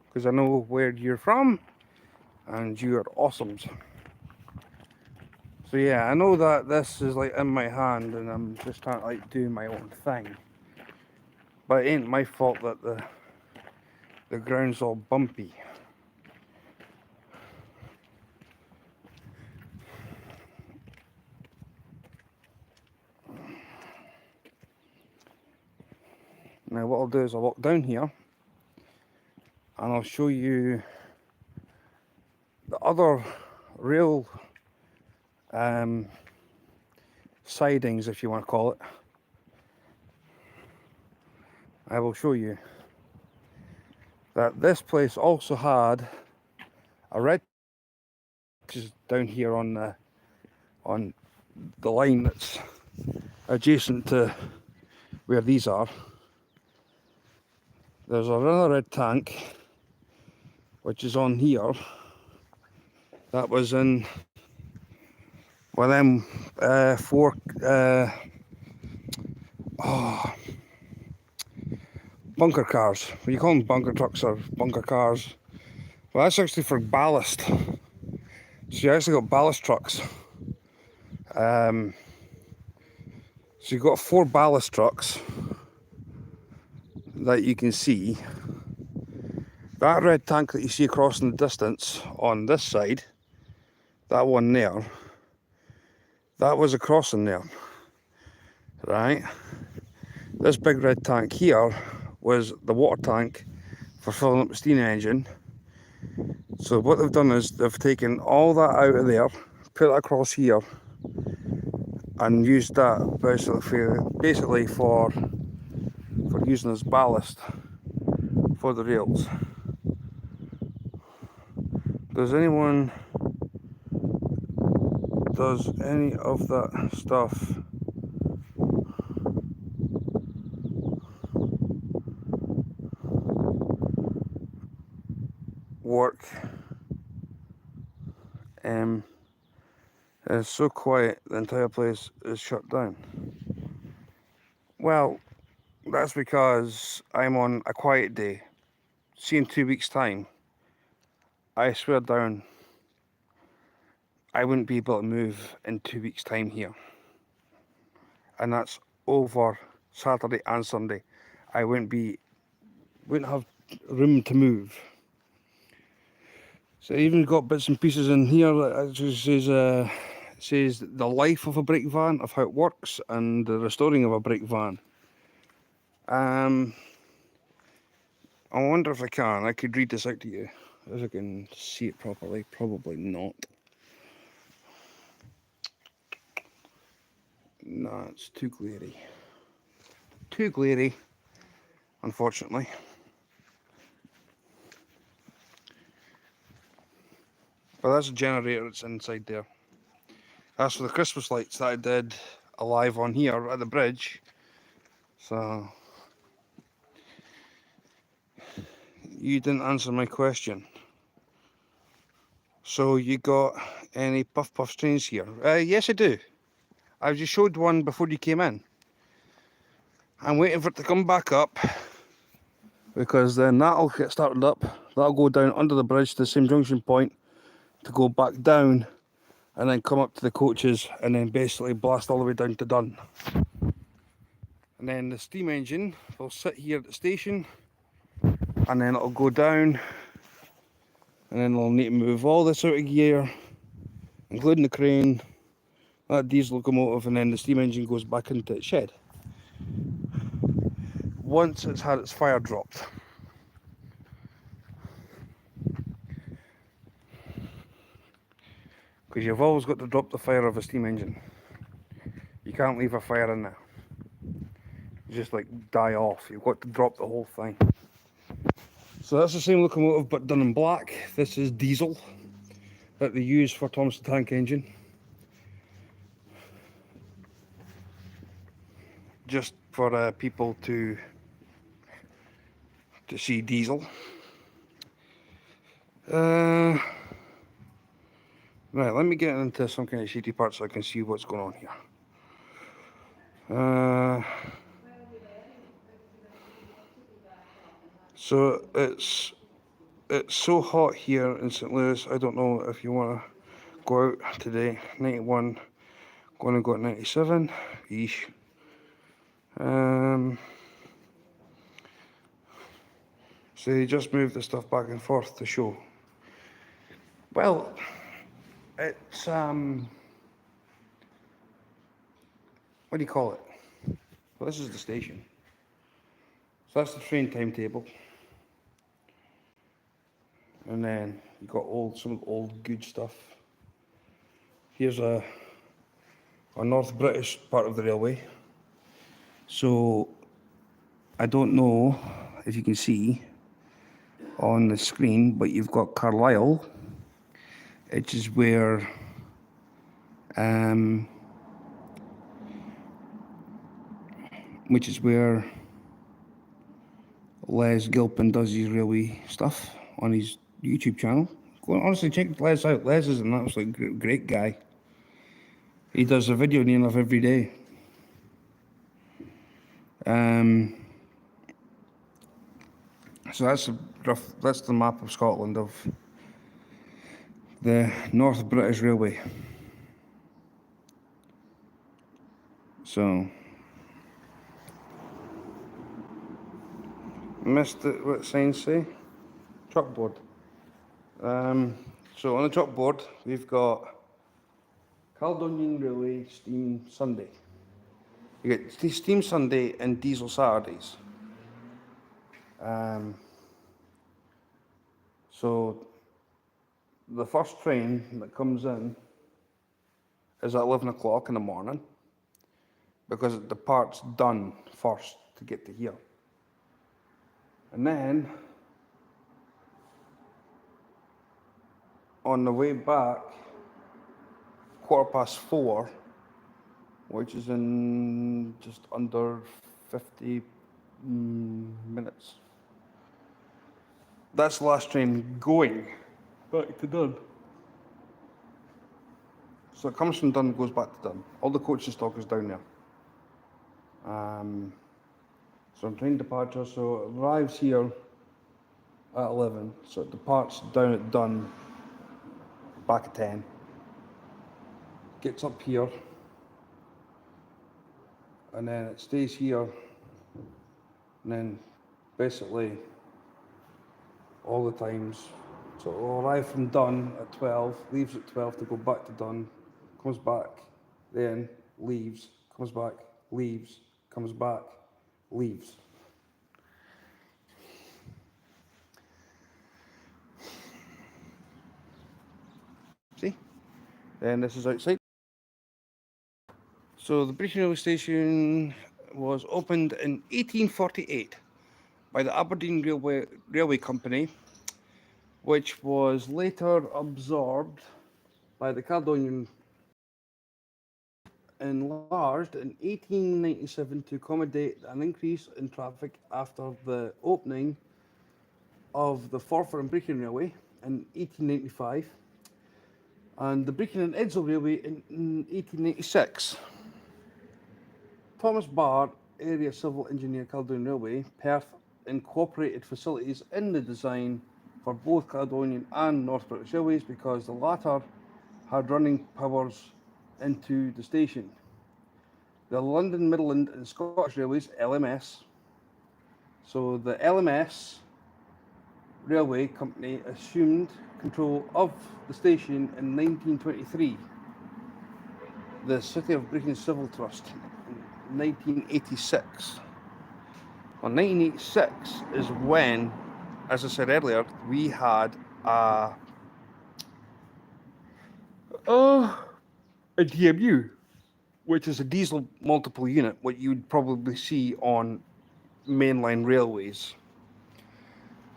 S1: Because I know where you're from and you're awesomes. So yeah, I know that this is like in my hand and I'm just trying to like do my own thing. But it ain't my fault that the ground's all bumpy. Now what I'll do is I'll walk down here and I'll show you the other rail sidings, if you want to call it. I will show you that this place also had a red, which is down here on the line that's adjacent to where these are. There's another red tank which is on here. That was in one of them four bunker cars. You call them bunker trucks or bunker cars. Well, that's actually for ballast. So you actually got ballast trucks. So you've got 4 ballast trucks that you can see. That red tank that you see across in the distance on this side, that one there, that was a crossing there, right? This big red tank here was the water tank for filling up the steam engine. So what they've done is they've taken all that out of there, put it across here, and used that basically for using as ballast for the rails. Does any of that stuff work? It's so quiet, the entire place is shut down. Well, that's because I'm on a quiet day. See, in 2 weeks' time, I swear down, I wouldn't be able to move in 2 weeks' time here. And that's over Saturday and Sunday. I wouldn't have room to move. So I even got bits and pieces in here that actually says the life of a brake van, of how it works, and the restoring of a brake van. I wonder if I could read this out to you, if I can see it properly. Probably not. No, it's too glary. Too glary, unfortunately. But that's a generator that's inside there. That's for the Christmas lights that I did alive on here at the bridge. So you didn't answer my question. So you got any puff trains here? Yes, I do. I just showed one before you came in. I'm waiting for it to come back up, because then that'll get started up. That'll go down under the bridge to the same junction point to go back down, and then come up to the coaches, and then basically blast all the way down to Dun. And then the steam engine will sit here at the station, and then it'll go down, and then they'll need to move all this out of gear, including the crane, that diesel locomotive, and then the steam engine goes back into its shed once it's had its fire dropped. Because you've always got to drop the fire of a steam engine. You can't leave a fire in there. You just like die off. You've got to drop the whole thing. So that's the same locomotive but done in black. This is diesel that they use for Thomas the Tank Engine. Just for people to see diesel. Right, let me get into some kind of shady part so I can see what's going on here. So it's so hot here in St. Louis. I don't know if you want to go out today. 91, going to go at 97. Yeesh. So they just moved the stuff back and forth to show. Well, it's what do you call it? Well, this is the station. So that's the train timetable. And then you got some old good stuff. Here's a North British part of the railway. So I don't know if you can see on the screen, but you've got Carlisle, which is where Les Gilpin does his railway stuff on his YouTube channel. Go and honestly check Les out. Les is an absolutely great guy. He does a video near enough every day. So that's the map of Scotland, of the North British Railway. So missed it, what signs say? Chalkboard. So on the chalkboard we've got Caledonian Railway Steam Sunday. You get Steam Sunday and Diesel Saturdays. So the first train that comes in is at 11 o'clock in the morning because it departs done first to get to here. And then on the way back, 4:15, which is in just under 50 minutes. That's the last train going back to Dun. So it comes from Dun, goes back to Dun. All the coaching stock is down there. So on train departure, so it arrives here at 11, so it departs down at Dun, back at 10. Gets up here, and then it stays here, and then basically all the times. So it will arrive from Dun at 12, leaves at 12 to go back to Dun, comes back, then leaves, comes back, leaves, comes back, leaves. See? Then this is outside. So the British Railway Station was opened in 1848 by the Aberdeen Railway Company, which was later absorbed by the Caledonian, enlarged in 1897 to accommodate an increase in traffic after the opening of the Forfar and Brechin Railway in 1895 and the Brechin and Edsall Railway in 1896. Thomas Barr, Area Civil Engineer, Caledonian Railway, Perth, incorporated facilities in the design for both Caledonian and North British Railways because the latter had running powers into the station. The London, Midland and Scottish Railways, LMS. So the LMS Railway Company assumed control of the station in 1923. the City of Brecon Civil Trust in 1986. Well, 1986 is when, as I said earlier, we had uh, a DMU, which is a diesel multiple unit, what you'd probably see on mainline railways.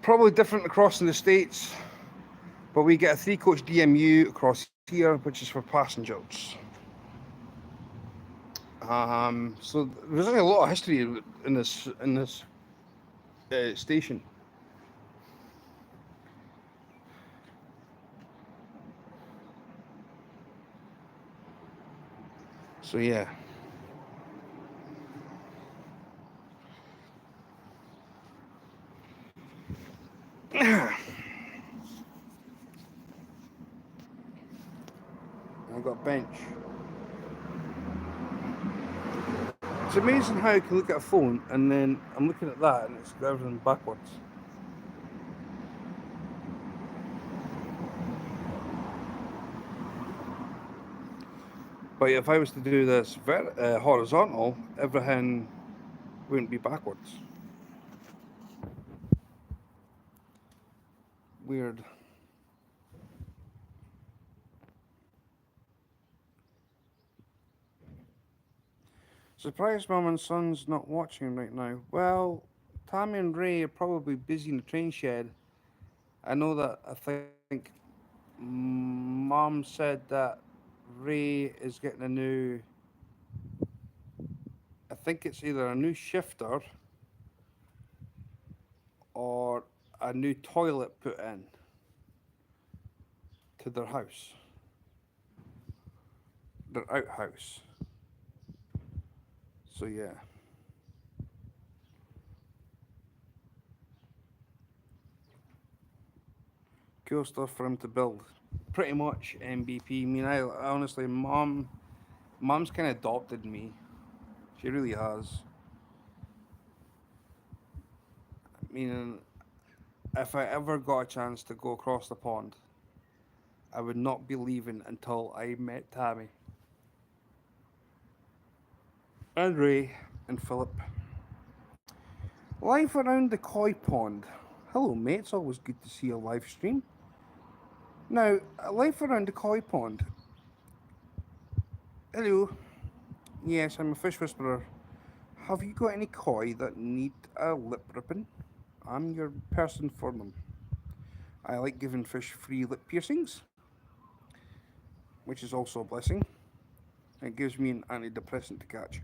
S1: Probably different across in the States, but we get a 3-coach DMU across here, which is for passengers. So there's a lot of history in this station. So yeah. I've got a bench. It's amazing how you can look at a phone and then I'm looking at that and it's got everything backwards. But if I was to do this horizontal, everything wouldn't be backwards. Weird. Surprised Mum and Son's not watching right now. Well, Tammy and Ray are probably busy in the train shed. I know that I think Mum said that Ray is getting a new, I think it's either a new shifter or a new toilet put in to their house, their outhouse. So yeah. Cool stuff for him to build. Pretty much MVP. I mean, I honestly, Mum's kind of adopted me. She really has. Meaning, if I ever got a chance to go across the pond, I would not be leaving until I met Tammy. And Ray and Philip. Live around the koi pond. Hello, mate. It's always good to see a live stream. Now, life around the koi pond. Hello. Yes, I'm a fish whisperer. Have you got any koi that need a lip ripping? I'm your person for them. I like giving fish free lip piercings, which is also a blessing. It gives me an antidepressant to catch.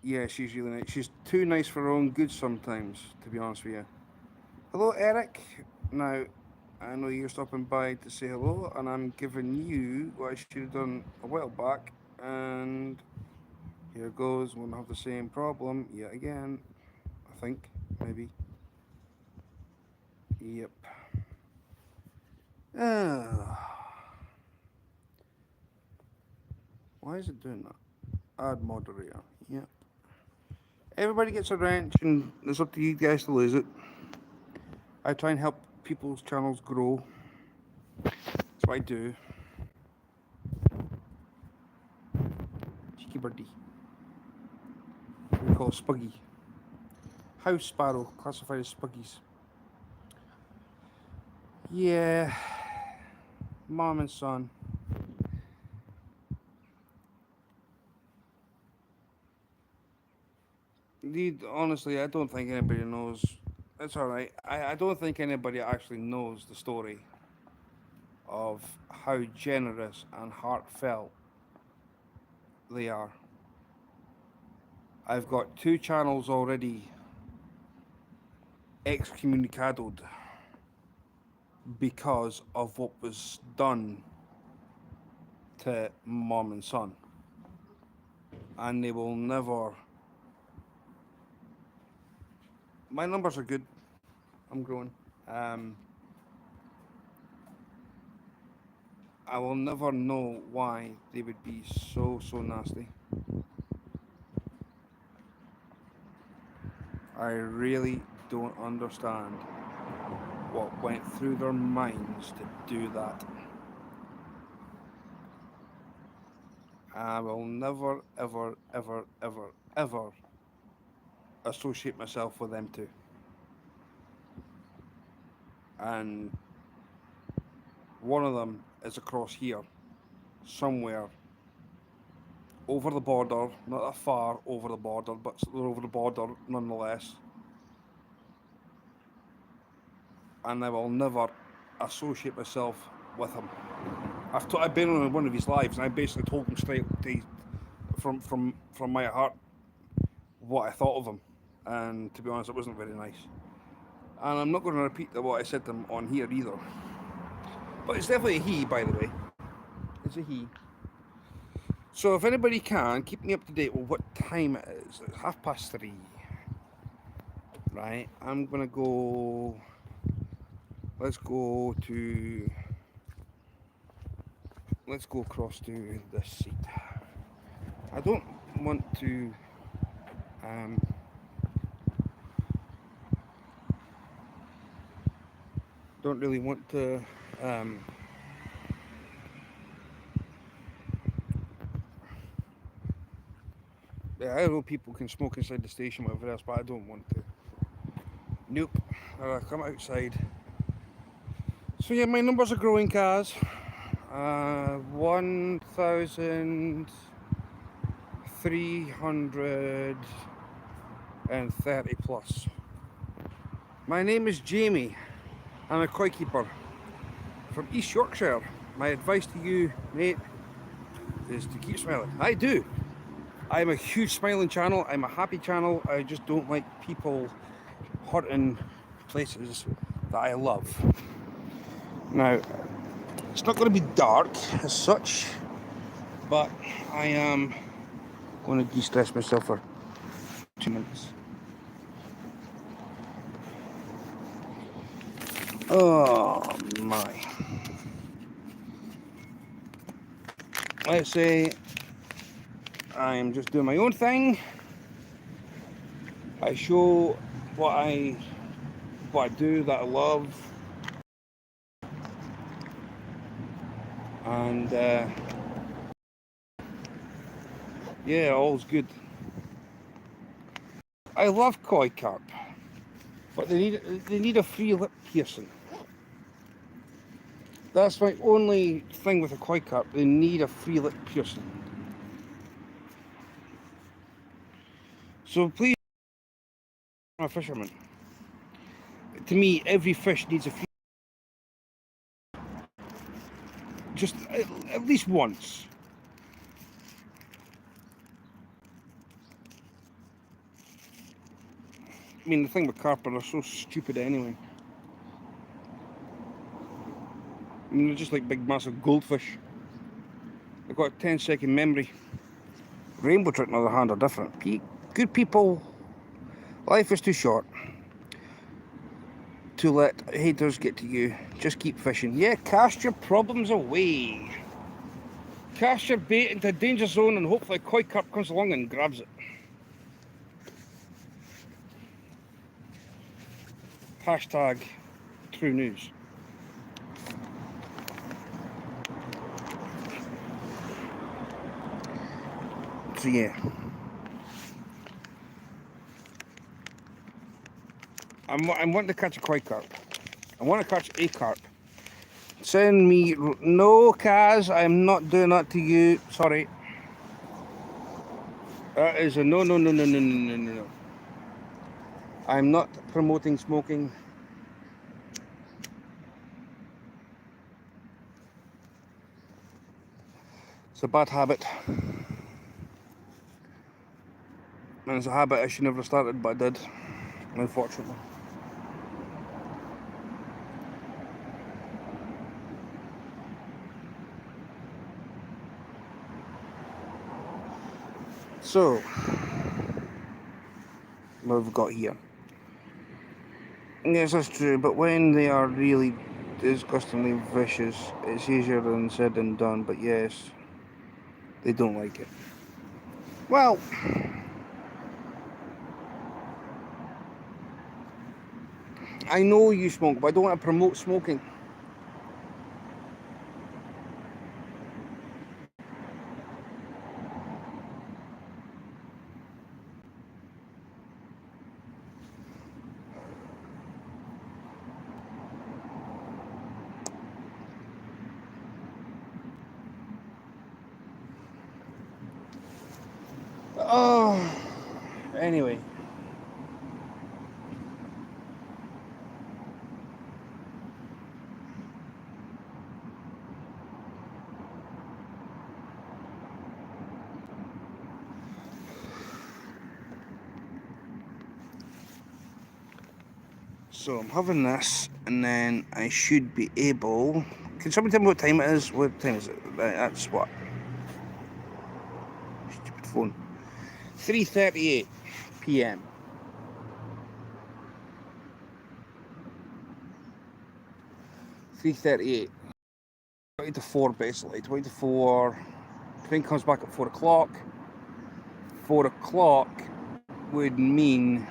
S1: Yeah, she's really nice. She's too nice for her own good sometimes, to be honest with you. Hello, Eric. Now, I know you're stopping by to say hello, and I'm giving you what I should have done a while back. And here goes. Won't have the same problem yet again. I think, maybe. Yep. Why is it doing that? Add moderator. Yep. Everybody gets a wrench, and it's up to you guys to lose it. I try and help people's channels grow. That's what I do. Cheeky birdie. We call it Spuggy. House sparrow, classified as Spuggies. Yeah. Mom and son. Honestly, I don't think anybody knows. It's alright. I don't think anybody actually knows the story of how generous and heartfelt they are. I've got 2 channels already excommunicated because of what was done to mom and son. And they will never. My numbers are good. I'm growing. I will never know why they would be so nasty. I really don't understand what went through their minds to do that. I will never, ever, ever, ever, ever associate myself with them two. And one of them is across here, somewhere over the border, not that far over the border, but they're over the border nonetheless. And I will never associate myself with him. I've been on one of his lives, and I basically told him straight from my heart what I thought of him. And to be honest, it wasn't very nice. And I'm not going to repeat what I said to him on here either. But it's definitely a he, by the way. It's a he. So if anybody can, keep me up to date with what time it is. It's 3:30. Right, I'm going to go... Let's go across to this seat. I don't want to don't really want to yeah, I know people can smoke inside the station, whatever else, but I don't want to. Nope. Come outside. So yeah, my numbers are growing, cars. 1,330 plus. My name is Jamie. I'm a koi keeper from East Yorkshire. My advice to you, mate, is to keep smiling. I do. I'm a huge smiling channel. I'm a happy channel. I just don't like people hurting places that I love. Now, it's not going to be dark as such, but I am going to de-stress myself for 2 minutes. Oh my. Let's say I'm just doing my own thing. I show what I do that I love, and yeah, all's good. I love koi carp, but they need a free lip piercing. That's my only thing with a koi carp. They need a free lip piercing. So please, I'm a fisherman. To me, every fish needs a free, just at least once. I mean, the thing with carp are so stupid anyway. I mean, they're just like big, massive goldfish. They've got a 10-second memory. Rainbow trout, on the other hand, are different. Good people, life is too short to let haters get to you. Just keep fishing. Yeah, cast your problems away. Cast your bait into a danger zone and hopefully a koi carp comes along and grabs it. Hashtag true news. So yeah. I'm wanting to catch a koi carp. I want to catch a carp. Send me... No, Kaz, I'm not doing that to you. Sorry. That is a no, no, no, no, no, no, no, no. I'm not promoting smoking. It's a bad habit. And it's a habit I should never have started, but I did, unfortunately. So, what have we got here? Yes, that's true, but when they are really disgustingly vicious, it's easier than said than done, but yes, they don't like it. Well, I know you smoke, but I don't want to promote smoking. Oh, anyway. So I'm having this, and then I should be able. Can somebody tell me what time it is? What time is it? That's what. Stupid phone. 3:38 p.m. 3:38. 20 to 4 basically. 20 to 4. Train comes back at 4 o'clock. 4 o'clock would mean.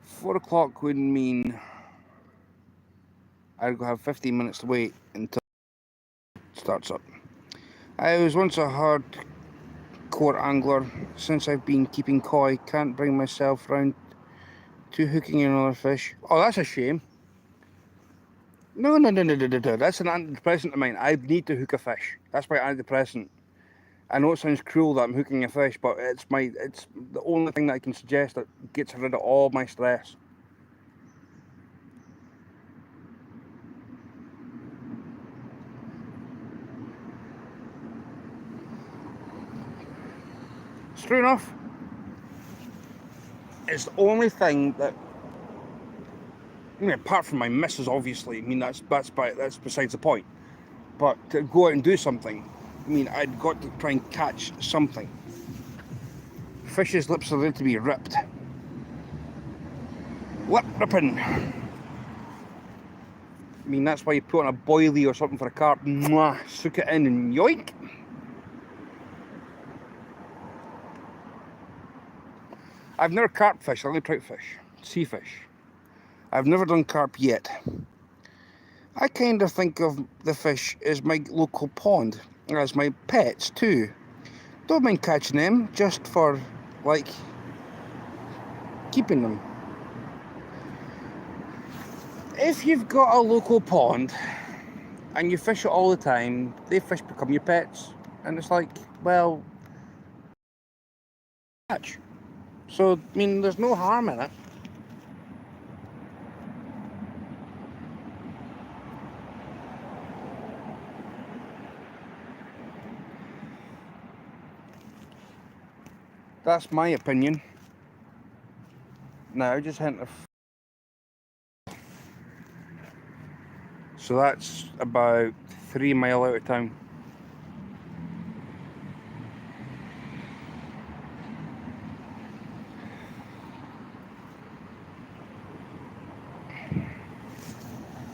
S1: 4 o'clock would mean I'd go have 15 minutes to wait until it starts up. I was once a hardcore angler. Since I've been keeping koi, can't bring myself round to hooking another fish. Oh, that's a shame. No. That's an antidepressant of mine. I need to hook a fish. That's my antidepressant. I know it sounds cruel that I'm hooking a fish, but it's the only thing that I can suggest that gets rid of all my stress. It's true enough. It's the only thing that, I mean, apart from my missus, obviously. I mean, that's besides the point. But to go out and do something, I mean, I'd got to try and catch something. Fish's lips are there to be ripped. Lip ripping. I mean, that's why you put on a boilie or something for a carp. Mwah, soak it in and yoink. I've never carp fished, I only trout fish, sea fish. I've never done carp yet. I kind of think of the fish as my local pond, as my pets too. Don't mind catching them, just for, like, keeping them. If you've got a local pond and you fish it all the time, they fish become your pets, and it's like, well, catch. So, I mean, there's no harm in it. That's my opinion. Now, just hint of. So that's about 3 miles out of town.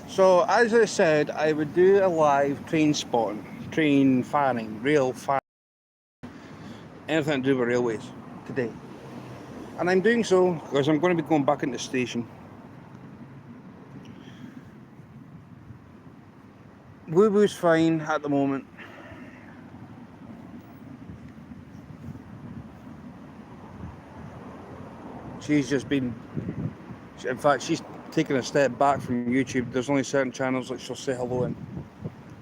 S1: So, as I said, I would do a live train spotting, train fanning, rail fan, anything to do with railways today. And I'm doing so because I'm going to be going back into the station. Woo Woo's fine at the moment. She's just been, in fact, she's taken a step back from YouTube. There's only certain channels that she'll say hello in,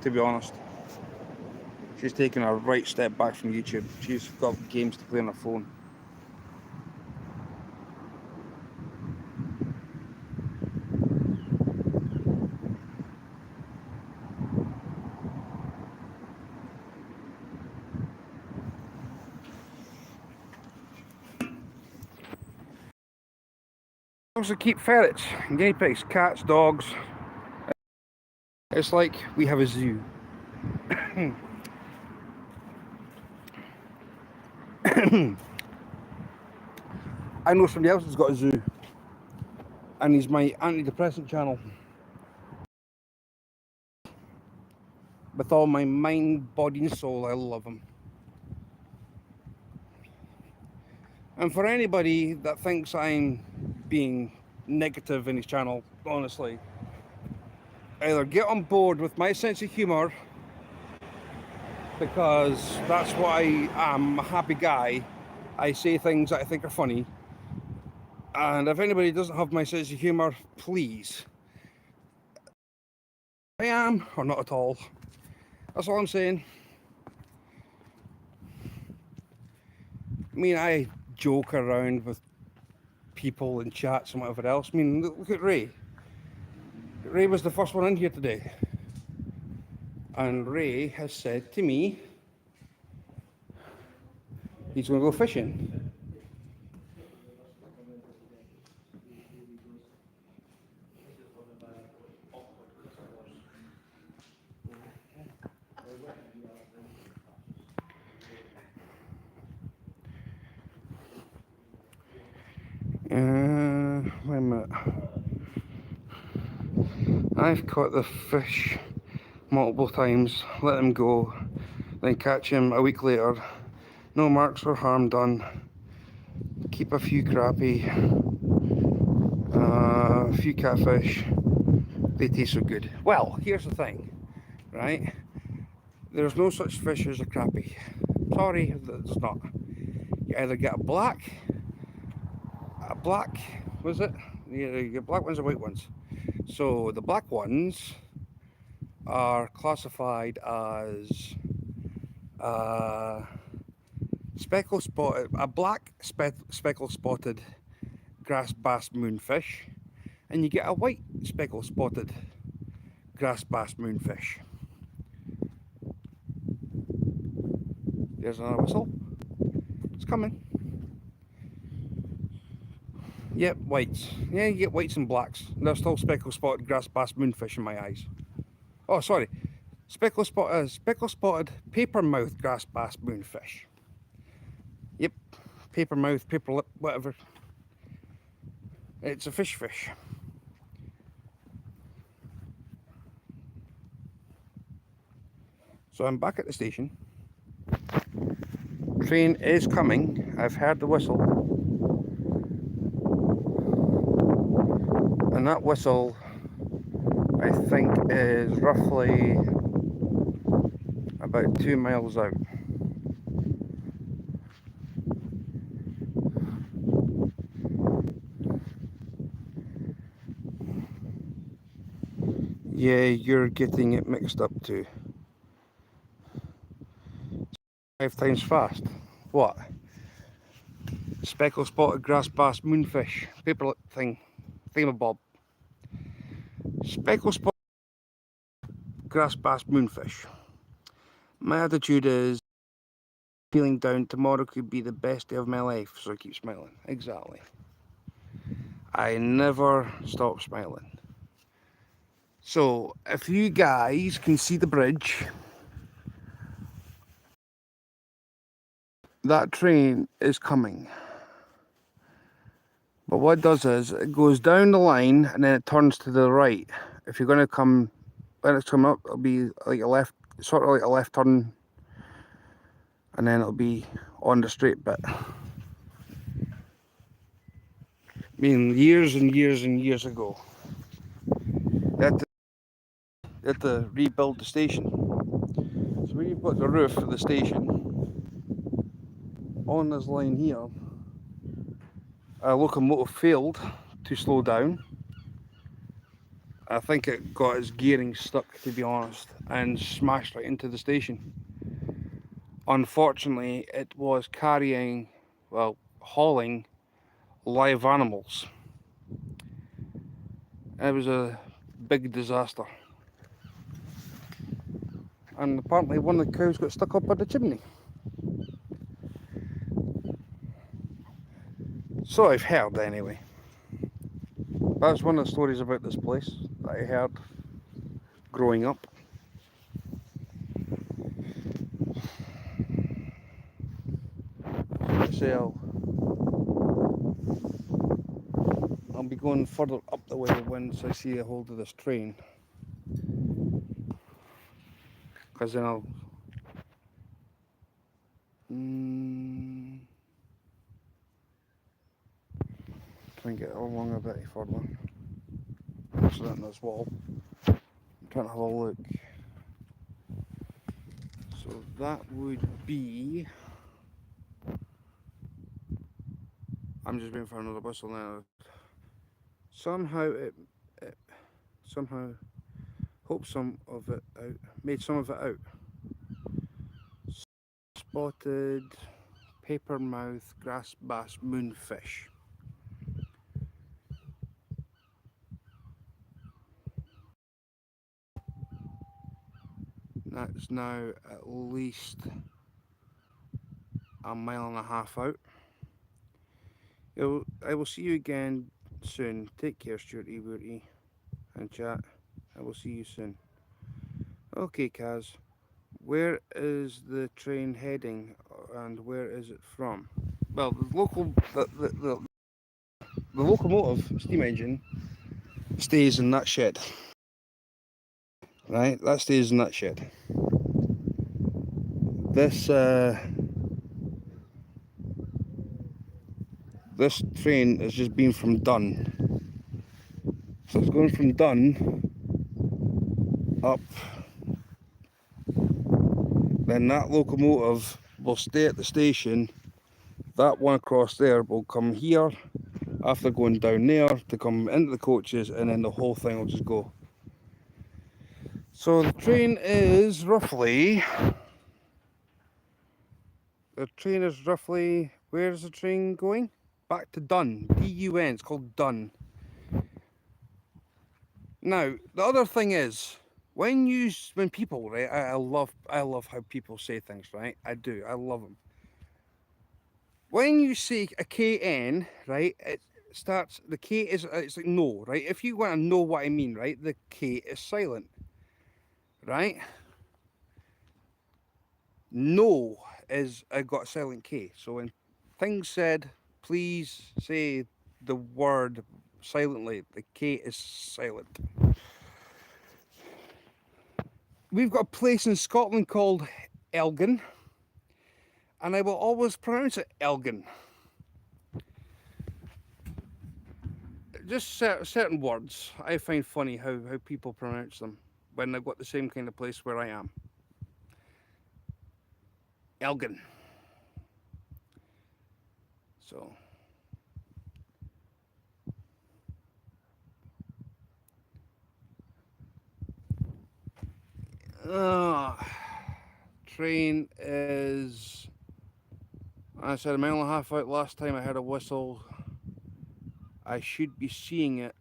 S1: to be honest. She's taken a right step back from YouTube. She's got games to play on her phone. Also keep ferrets, guinea pigs, cats, dogs. It's like we have a zoo. I know somebody else has got a zoo, and he's my antidepressant channel. With all my mind, body and soul, I love him. And for anybody that thinks I'm being negative in his channel, honestly, either get on board with my sense of humour, because that's what I am, I'm a happy guy. I say things that I think are funny. And if anybody doesn't have my sense of humour, please. I am, or not at all. That's all I'm saying. I mean, I joke around with people in chats and whatever else. I mean, look at Ray. Ray was the first one in here today. And Ray has said to me he's going to go fishing. Wait a minute. I've caught the fish multiple times, let him go, then catch him a week later. No marks or harm done. Keep a few crappie, a few catfish. They taste so good. Well, here's the thing, right? There's no such fish as a crappie. Sorry, there's not. You either get a black, was it? You get black ones or white ones. So the black ones are classified as speckle spotted, a black speckle spotted grass bass moonfish, and you get a white speckle spotted grass bass moonfish. There's another whistle. It's coming. Yep, whites. Yeah, you get whites and blacks. They're still speckle spotted grass bass moonfish in my eyes. Oh, sorry. Speckle spotted paper mouth grass bass moonfish. Yep, paper mouth, paper lip, whatever. It's a fish. So I'm back at the station. Train is coming. I've heard the whistle. And that whistle, I think, is roughly about 2 miles out. Yeah, you're getting it mixed up too. 5 times fast. What? Speckle spotted grass bass moonfish. Paper lip thing. Thingamabob. Speckle spotted grass bass moonfish. My attitude is feeling down, tomorrow could be the best day of my life, so I keep smiling. Exactly. I never stop smiling. So, if you guys can see the bridge, that train is coming. But what it does is, it goes down the line and then it turns to the right. If you're going to come, when it's coming up, it'll be like a left, sort of like a left turn, and then it'll be on the straight bit. I mean, years and years ago, they had to rebuild the station. So when you put the roof of the station on this line here, a locomotive failed to slow down. I think it got its gearing stuck, to be honest, and smashed right into the station. Unfortunately, it was carrying, well, hauling live animals. It was a big disaster. And apparently one of the cows got stuck up at the chimney. So I've heard anyway. That's one of the stories about this place that I heard growing up. So I'll be going further up the way once I see a hold of this train. Because then I'll try and get along a bit further. So that in this wall. I'm trying to have a look. So that would be. I'm just waiting for another whistle now. Somehow it somehow hope some of it out. Made some of it out. spotted papermouth grass bass moonfish. That's now at least a mile and a half out. I will see you again soon. Take care, Stewart and chat. I will see you soon. Okay, Kaz. Where is the train heading and where is it from? Well, the locomotive steam engine stays in that shed. Right, that stays in that shed. This this train has just been from Dun. So it's going from Dun up. Then that locomotive will stay at the station. That one across there will come here after going down there to come into the coaches, and then the whole thing will just go. So the train is roughly, where's the train going? Back to Dun, D-U-N, it's called Dun. Now, the other thing is, when people, right, I love how people say things, right? I do, I love them. When you say a KN, right, it starts, the K is, it's like no, right? If you want to know what I mean, right, the K is silent, right? No is, I got a silent K. So when things said, please say the word silently, the K is silent. We've got a place in Scotland called Elgin, and I will always pronounce it Elgin. Just certain words I find funny how people pronounce them when they've got the same kind of place where I am. Elgin. So train is, I said, a mile and a half out. Last time I heard a whistle. I should be seeing it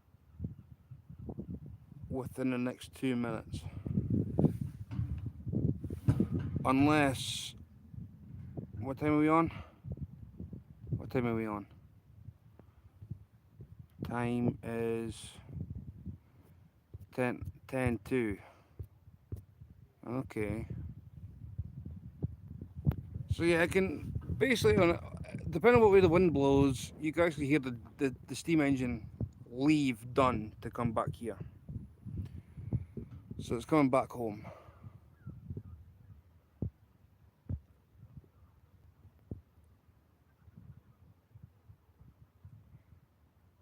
S1: within the next 2 minutes. Unless, what time are we on? What time are we on? Time is 10:02. Okay. So yeah, I can basically, depending on what way the wind blows, you can actually hear the steam engine leave Dun to come back here. So it's coming back home.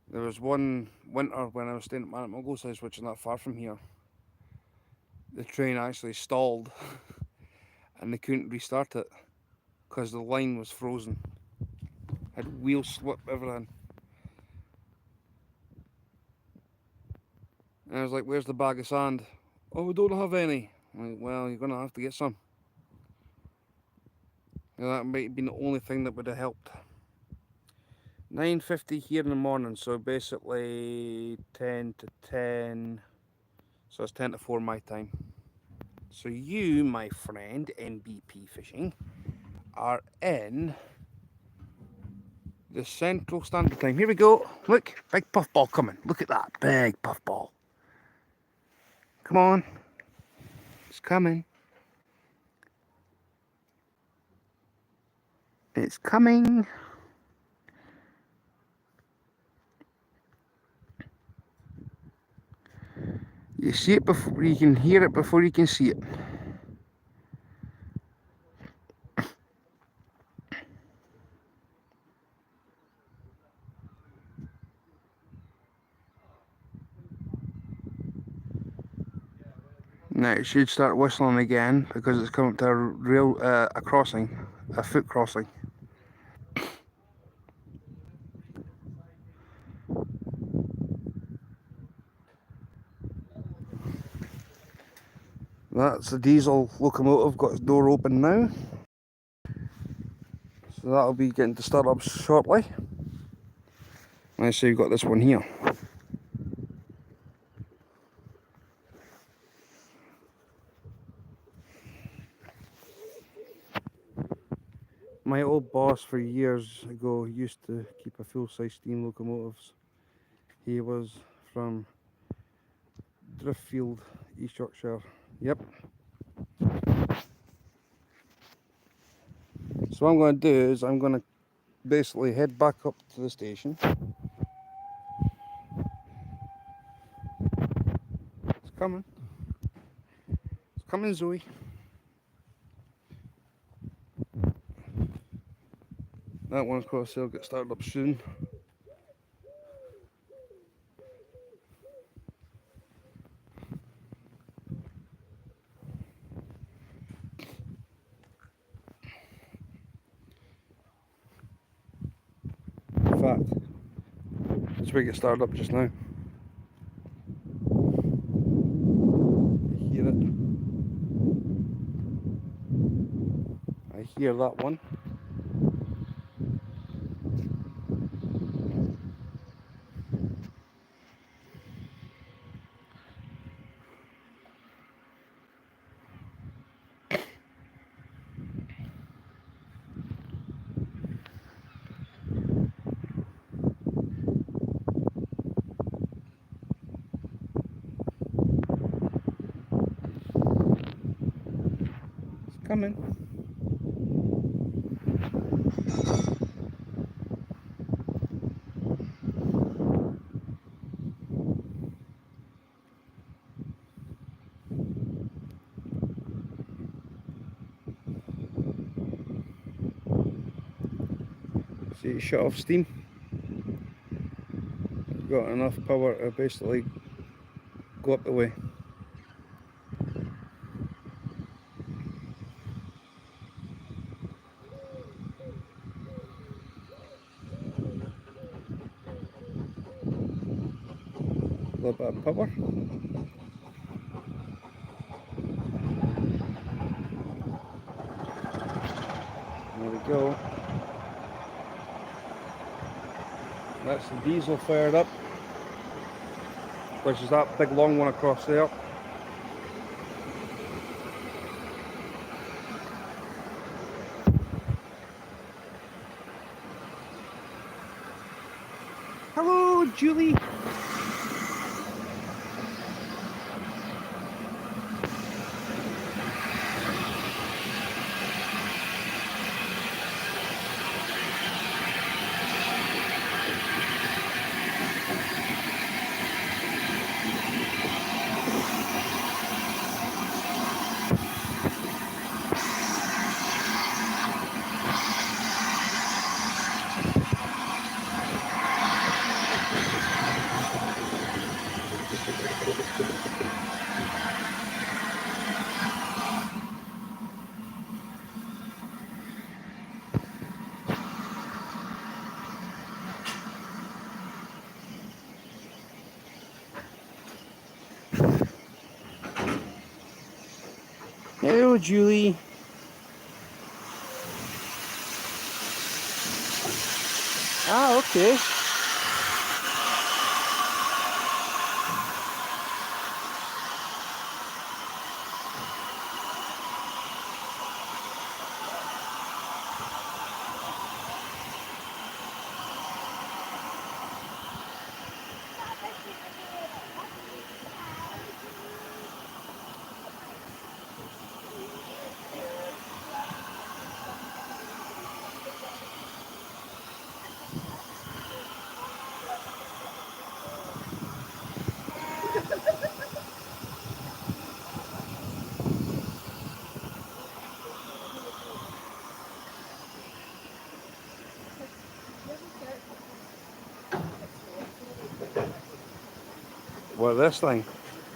S1: There was one winter when I was staying at my Aunt Muggle's house, which is not far from here. The train actually stalled and they couldn't restart it because the line was frozen. Had wheel slip, everything. And I was like, where's the bag of sand? Oh, we don't have any. I'm like, well, you're gonna have to get some. You know, that might have been the only thing that would have helped. 9:50 here in the morning, so basically 10 to 10. So it's 10 to 4 my time. So you, my friend, NBP Fishing, are in the Central Standard Time. Here we go. Look, big puffball coming. Look at that, big puffball. Come on. It's coming. It's coming. You see it before you can hear it before you can see it. Now it should start whistling again because it's coming to a crossing, a foot crossing. That's the diesel locomotive, got its door open now. So that'll be getting to start up shortly. Let's say you've got this one here. My old boss for years ago used to keep a full-size steam locomotives. He was from Driftfield, East Yorkshire. Yep. So what I'm going to do is I'm going to basically head back up to the station. It's coming. It's coming, Zoe. That one, of course, will get started up soon. In fact, this way get started up just now. You hear it? I hear that one. It's coming. See it shut off steam. Got enough power to basically go up the way. A little bit of power. There we go. That's the diesel fired up, which is that big long one across there. Hello, Julie. Hello, Julie. Ah, okay. What, this thing?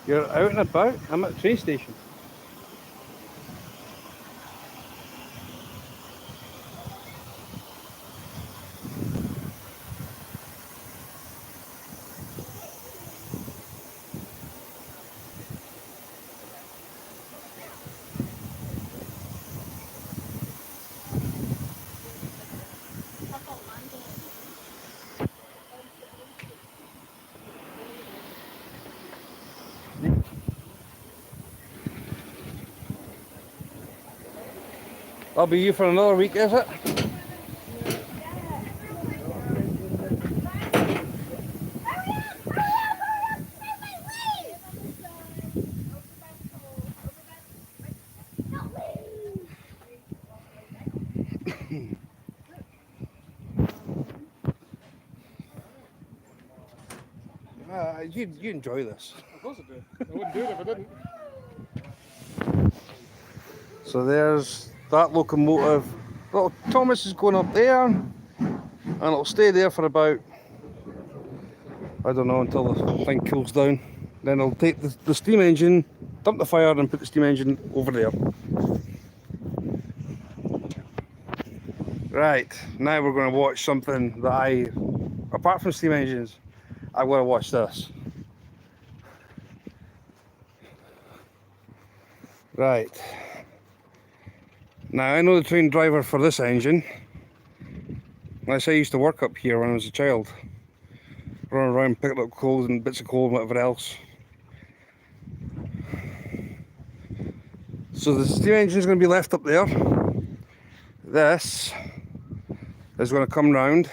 S1: You're out and about? I'm at the train station. That'll be you for another week, is it? You enjoy this.
S2: Of course I do. I wouldn't do it if I didn't.
S1: So there's that locomotive. Little Thomas is going up there, and it'll stay there for about, I don't know, until the thing cools down. Then I'll take the steam engine, dump the fire, and put the steam engine over there. Right, now we're going to watch something that apart from steam engines, I want to watch this. Right. Now I know the train driver for this engine. I used to work up here when I was a child. Run around, pick up coal and bits of coal and whatever else. So the steam engine is going to be left up there. This is going to come round.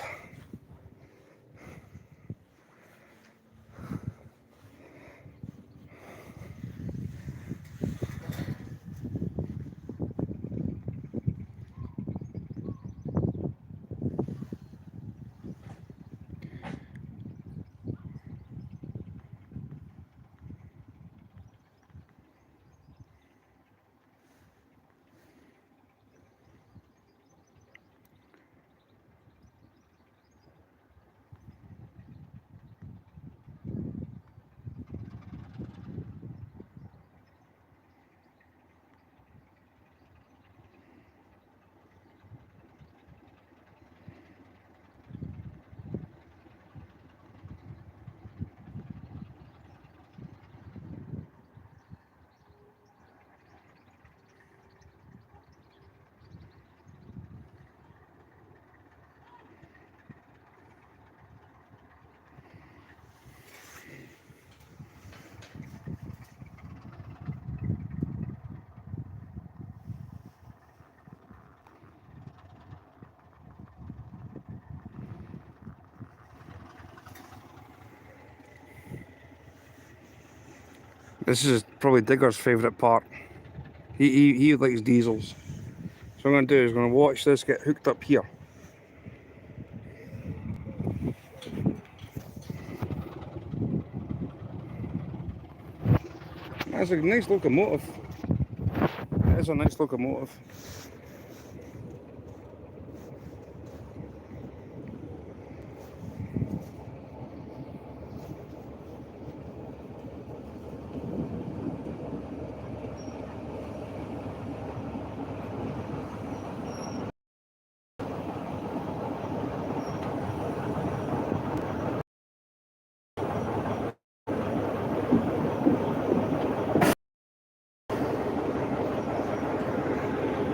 S1: This is probably Digger's favourite part. He likes diesels. So what I'm going to do is I'm going to watch this get hooked up here. That's a nice locomotive. That is a nice locomotive.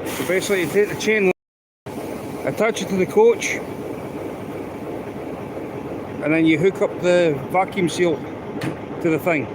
S1: So basically you take the chain, attach it to the coach, and then you hook up the vacuum seal to the thing.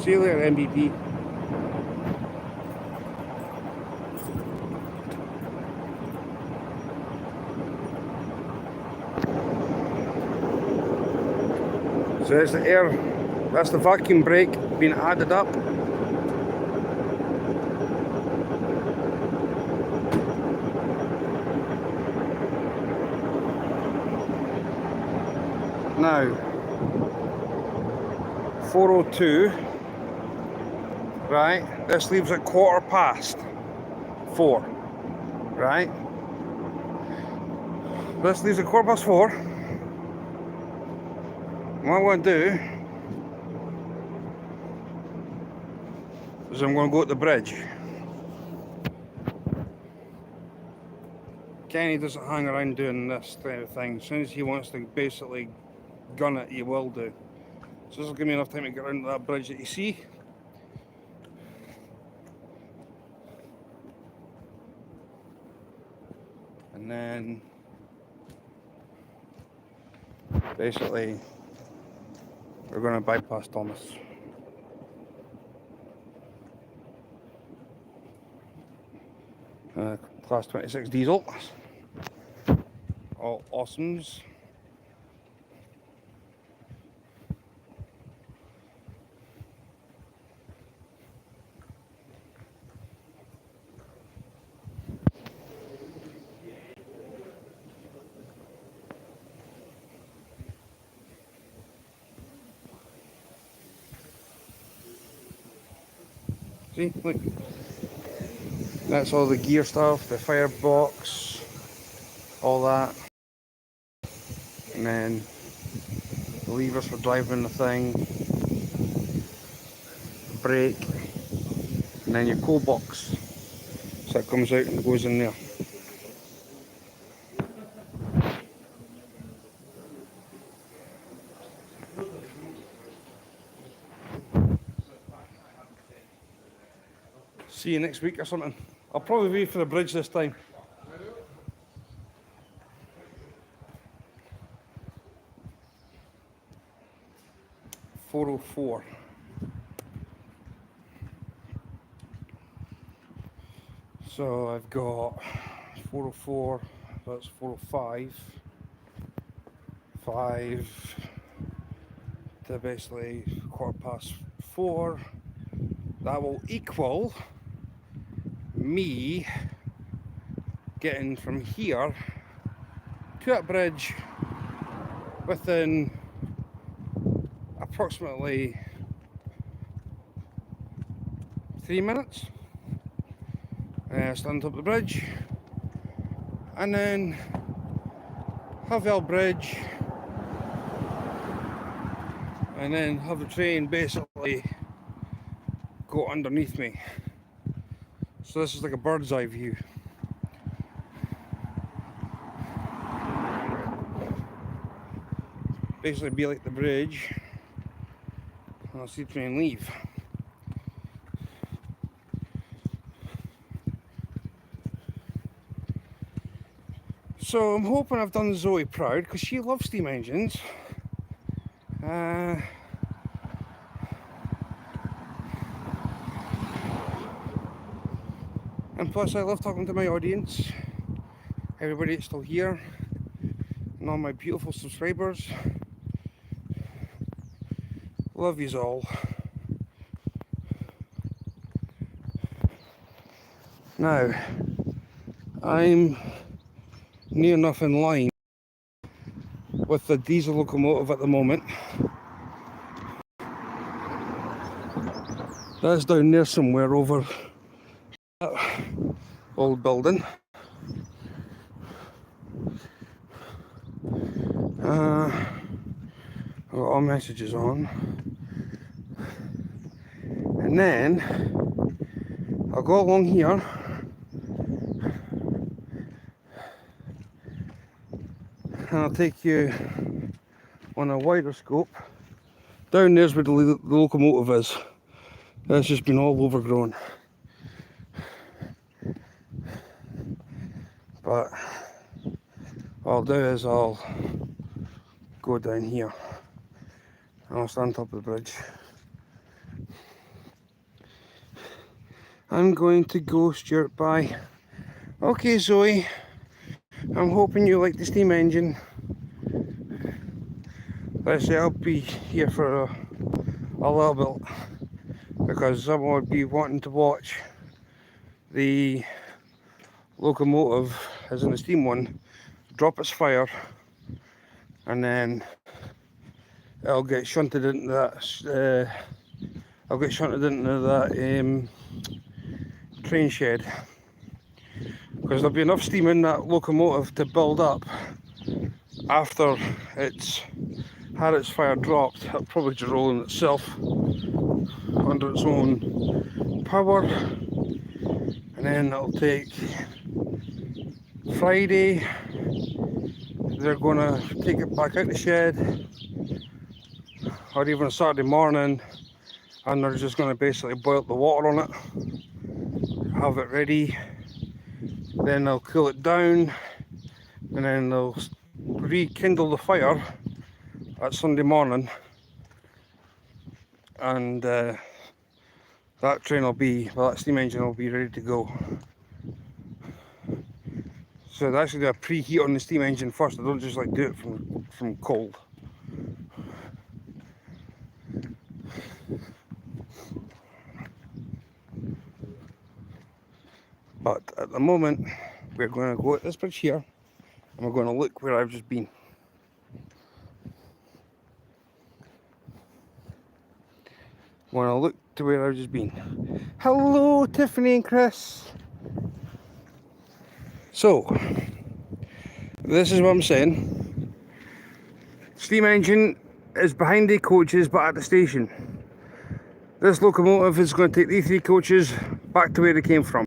S1: See you later, MVP. So there's the air, that's the vacuum brake being added up. Now, 4:02. Right, this leaves at 4:15, right? This leaves at 4:15. What I want to do is is I'm going to go at the bridge. Kenny doesn't hang around doing this kind of thing. As soon as he wants to basically gun it, he will do. So this will give me enough time to get around to that bridge that you see. And then basically we're going to bypass Thomas. Class 26 diesel. All awesomes. See, look. That's all the gear stuff, the firebox, all that. And then the levers for driving the thing, the brake, and then your coal box. So it comes out and goes in there. See you next week or something. I'll probably wait for the bridge this time. .404. So I've got 404, that's 405, 5 to basically 4:15. That will equal me getting from here to that bridge within approximately 3 minutes. Stand up the bridge and then Havel Bridge and then have the train basically go underneath me. So this is like a bird's eye view. Basically be like the bridge and I'll see the train leave. So I'm hoping I've done Zoe proud because she loves steam engines. And plus I love talking to my audience, everybody that's still here, and all my beautiful subscribers. Love yous all. Now, I'm near enough in line with the diesel locomotive at the moment. That's down there somewhere over that old building. I've got all messages on. And then I'll go along here and I'll take you on a wider scope. Down there's where the locomotive is. That's just been all overgrown. But what I'll do is I'll go down here and I'll stand on top of the bridge. I'm going to go Stewart by. Okay, Zoe, I'm hoping you like the steam engine. Let's say I'll be here for a little bit because someone would be wanting to watch the locomotive, as in the steam one, drop its fire and then it'll get shunted into that train shed, because there'll be enough steam in that locomotive to build up after it's had its fire dropped. It'll probably just roll in itself under its own power, and then it'll take Friday. They're gonna take it back out the shed, or even a Saturday morning, and they're just gonna basically boil the water on it, have it ready. Then they'll cool it down, and then they'll rekindle the fire at Sunday morning, and that train will be, well, that steam engine will be ready to go. So they actually do a preheat on the steam engine first. They don't just like do it from cold. But at the moment, we're going to go at this bridge here, and we're going to look where I've just been. Want to look to where I've just been. Hello, Tiffany and Chris. So, this is what I'm saying. Steam engine is behind the coaches, but at the station. This locomotive is going to take these 3 coaches back to where they came from.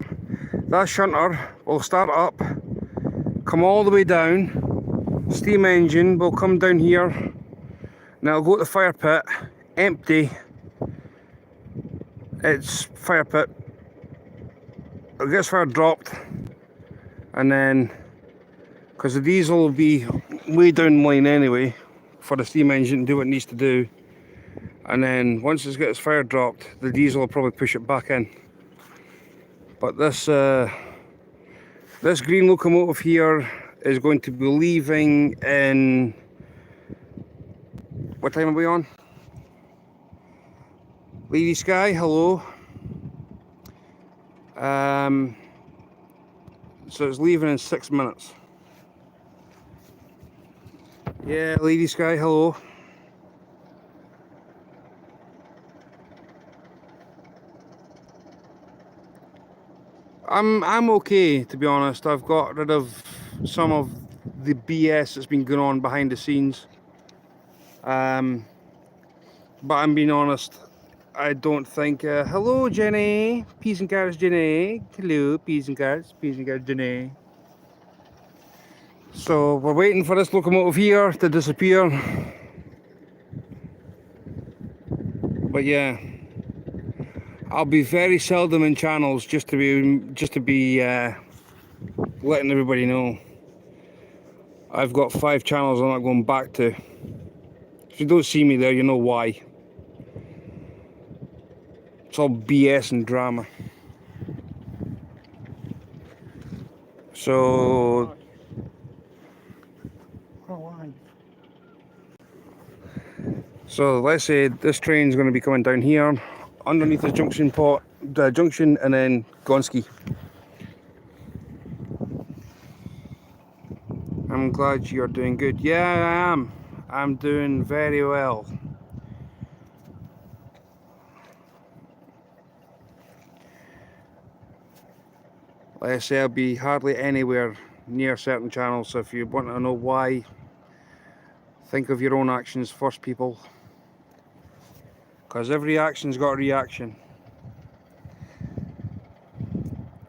S1: That shunter will start up, come all the way down. Steam engine will come down here. Now it'll go to the fire pit, empty its fire pit. It gets fire dropped, and then, because the diesel will be way down the line anyway for the steam engine to do what it needs to do, and then once it gets fire dropped, the diesel will probably push it back in. But this this green locomotive here is going to be leaving in, what time are we on? Lady Sky, hello. So it's leaving in 6 minutes. Yeah, Lady Sky, hello. I'm okay, to be honest. I've got rid of some of the BS that's been going on behind the scenes. But I'm being honest, I don't think... hello, Jenny. Peas and carrots, Jenny. Hello, peas and carrots, Jenny. So we're waiting for this locomotive here to disappear. But yeah, I'll be very seldom in channels just to be letting everybody know. I've got 5 channels I'm not going back to. If you don't see me there, you know why. It's all BS and drama. So let's say this train's going to be coming down here, underneath the junction and then Gonski. I'm glad you're doing good. Yeah, I am. I'm doing very well. Like I say, I'll be hardly anywhere near certain channels, so if you want to know why, think of your own actions first, people. Because every action's got a reaction.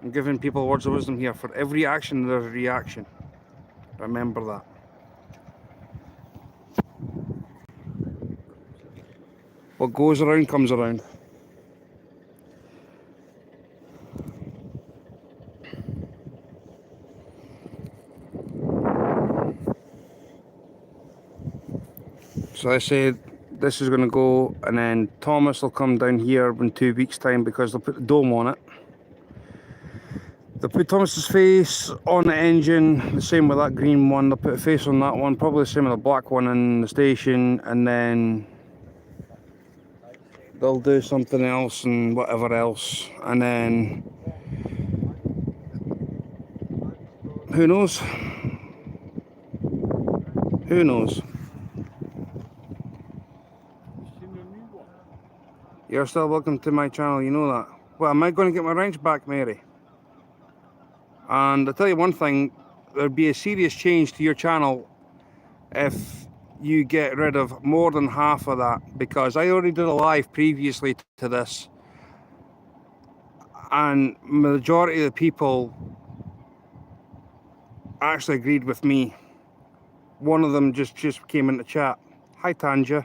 S1: I'm giving people words of wisdom here. For every action, there's a reaction. Remember that. What goes around comes around. So I said this is going to go, and then Thomas will come down here in 2 weeks' time because they'll put the dome on it. They'll put Thomas's face on the engine, the same with that green one. They'll put a face on that one, probably the same with the black one in the station, and then they'll do something else and whatever else, and then who knows? Who knows? You're still welcome to my channel, you know that. Well, am I going to get my wrench back, Mary? And I'll tell you one thing, there'd be a serious change to your channel if you get rid of more than half of that, because I already did a live previously to this and majority of the people actually agreed with me. One of them just came in the chat. Hi Tanja.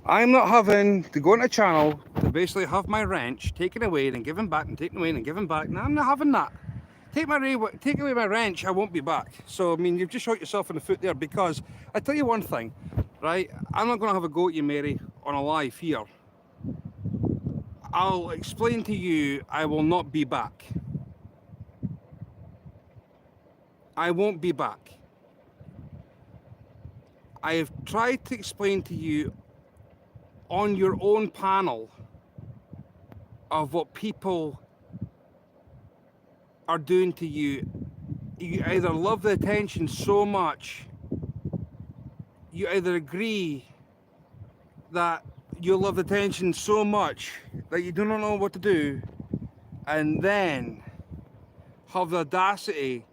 S1: I'm not having to go into a channel to basically have my wrench taken away and given back and taken away and given back. No, I'm not having that. Take away my wrench, I won't be back. So I mean, you've just shot yourself in the foot there, because I tell you one thing, right? I'm not going to have a go at you, Mary, on a live here. I'll explain to you, I will not be back. I won't be back. I have tried to explain to you on your own panel of what people are doing to you. You either love the attention so much, you either agree that you love the attention so much that you do not know what to do, and then have the audacity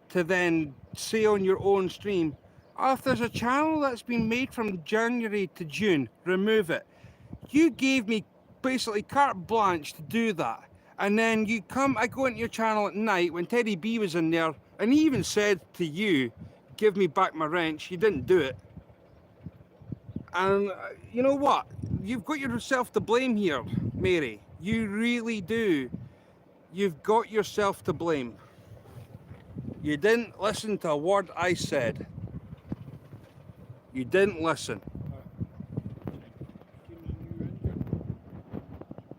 S1: to then say on your own stream, oh, if there's a channel that's been made from January to June, remove it. You gave me basically carte blanche to do that. And then I go into your channel at night when Teddy B was in there, and he even said to you, give me back my wrench. You didn't do it. And you know what? You've got yourself to blame here, Mary. You really do. You've got yourself to blame. You didn't listen to a word I said. You didn't listen.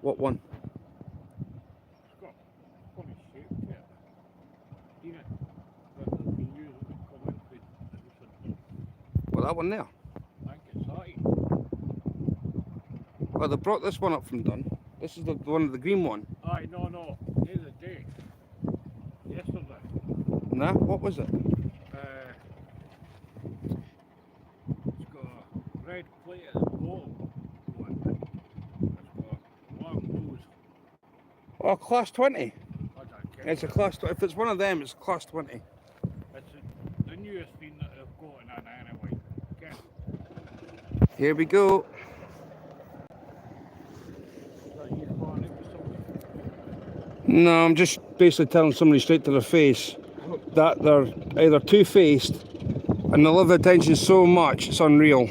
S1: What one?
S2: It's got funny shape to it. You know, that has been used in the comment recently.
S1: Well, that one there.
S2: I think it's high.
S1: Well, they brought this one up from Dun. This is the one, the green one.
S2: Aye, no. The other day. Yesterday.
S1: Nah, what was it?
S2: It's got a red plate at the bottom. It's got long nose.
S1: Oh, class 20.
S2: I don't care.
S1: It's a class. If it's one of them, it's class 20.
S2: It's the newest thing that they've got in that anyway. Okay.
S1: Here we go.
S2: So you're going into something.
S1: No, I'm just basically telling somebody straight to their face that they're either two-faced and they love attention so much it's unreal.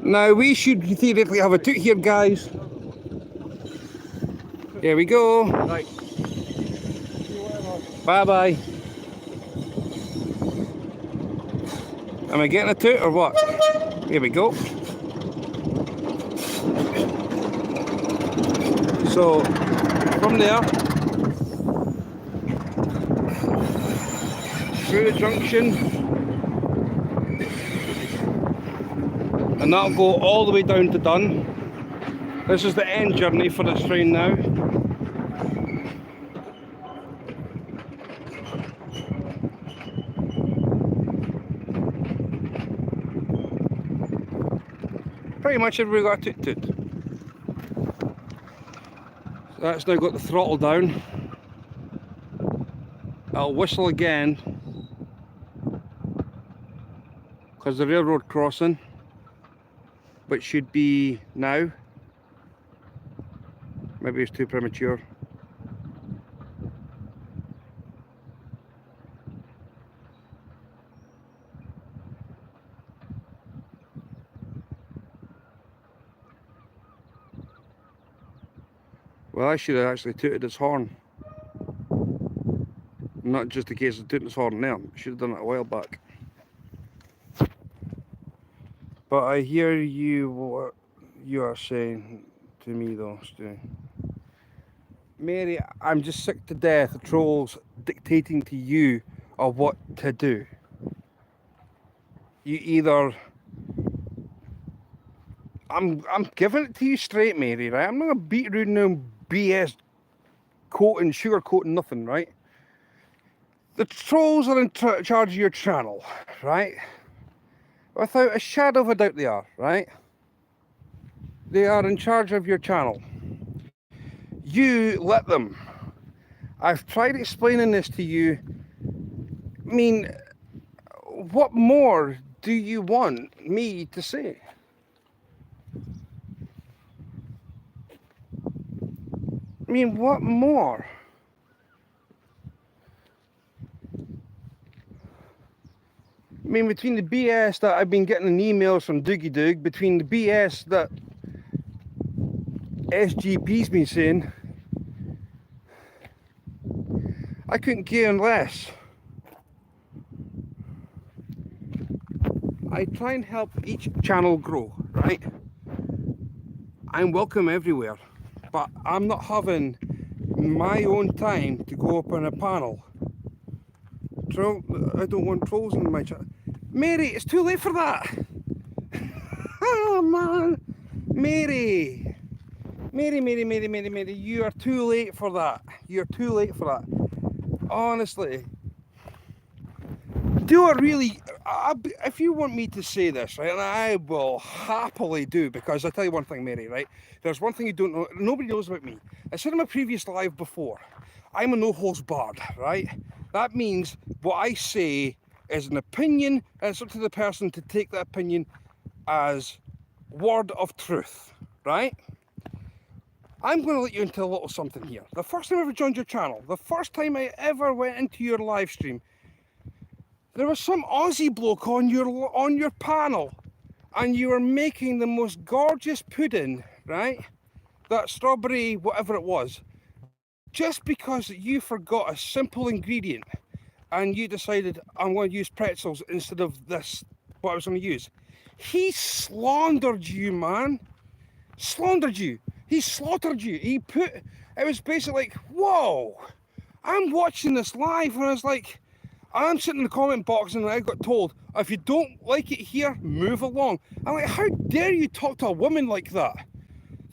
S1: Now we should theoretically have a toot here, guys. Here we go.
S2: Right.
S1: Bye bye. Am I getting a toot or what? Here we go. So from there, through the junction, and that'll go all the way down to Dun. This is the end journey for this train now. Pretty much everybody got a toot-toot. So that's now got the throttle down. I'll whistle again because the railroad crossing, which should be now. Maybe it's too premature. Well, I should have actually tooted its horn. Not just in case of tooting its horn there. I should have done it a while back. But I hear you, what you are saying to me though, Stu. Mary, I'm just sick to death of trolls dictating to you of what to do. You either... I'm giving it to you straight, Mary, right? I'm not going to beat around no BS coating, sugar coating nothing, right? The trolls are in charge of your channel, right? Without a shadow of a doubt they are, right? They are in charge of your channel. You let them. I've tried explaining this to you. I mean, what more do you want me to say? I mean, what more? I mean, between the BS that I've been getting in emails from Doogie Doog, between the BS that SGP's been saying, I couldn't care less. I try and help each channel grow, right? I'm welcome everywhere, but I'm not having my own time to go up on a panel. I don't want trolls in my channel. Mary, it's too late for that. Oh man, Mary, you are too late for that. You're too late for that. Honestly, do I really? If you want me to say this, right, and I will happily do, because I tell you one thing, Mary, right? There's one thing you don't know. Nobody knows about me. I said in my previous live before, I'm a no holds barred, right? That means what I say is an opinion, and it's up to the person to take that opinion as word of truth, right? I'm going to let you into a little something here. The first time I ever joined your channel, the first time I ever went into your live stream, there was some Aussie bloke on your panel, and you were making the most gorgeous pudding, right? That strawberry, whatever it was, just because you forgot a simple ingredient, and you decided I'm going to use pretzels instead of this, what I was going to use. He slandered you, man. Slandered you. He slaughtered you. It was basically like, whoa. I'm watching this live, and I was like, I'm sitting in the comment box, and I got told, if you don't like it here, move along. I'm like, how dare you talk to a woman like that?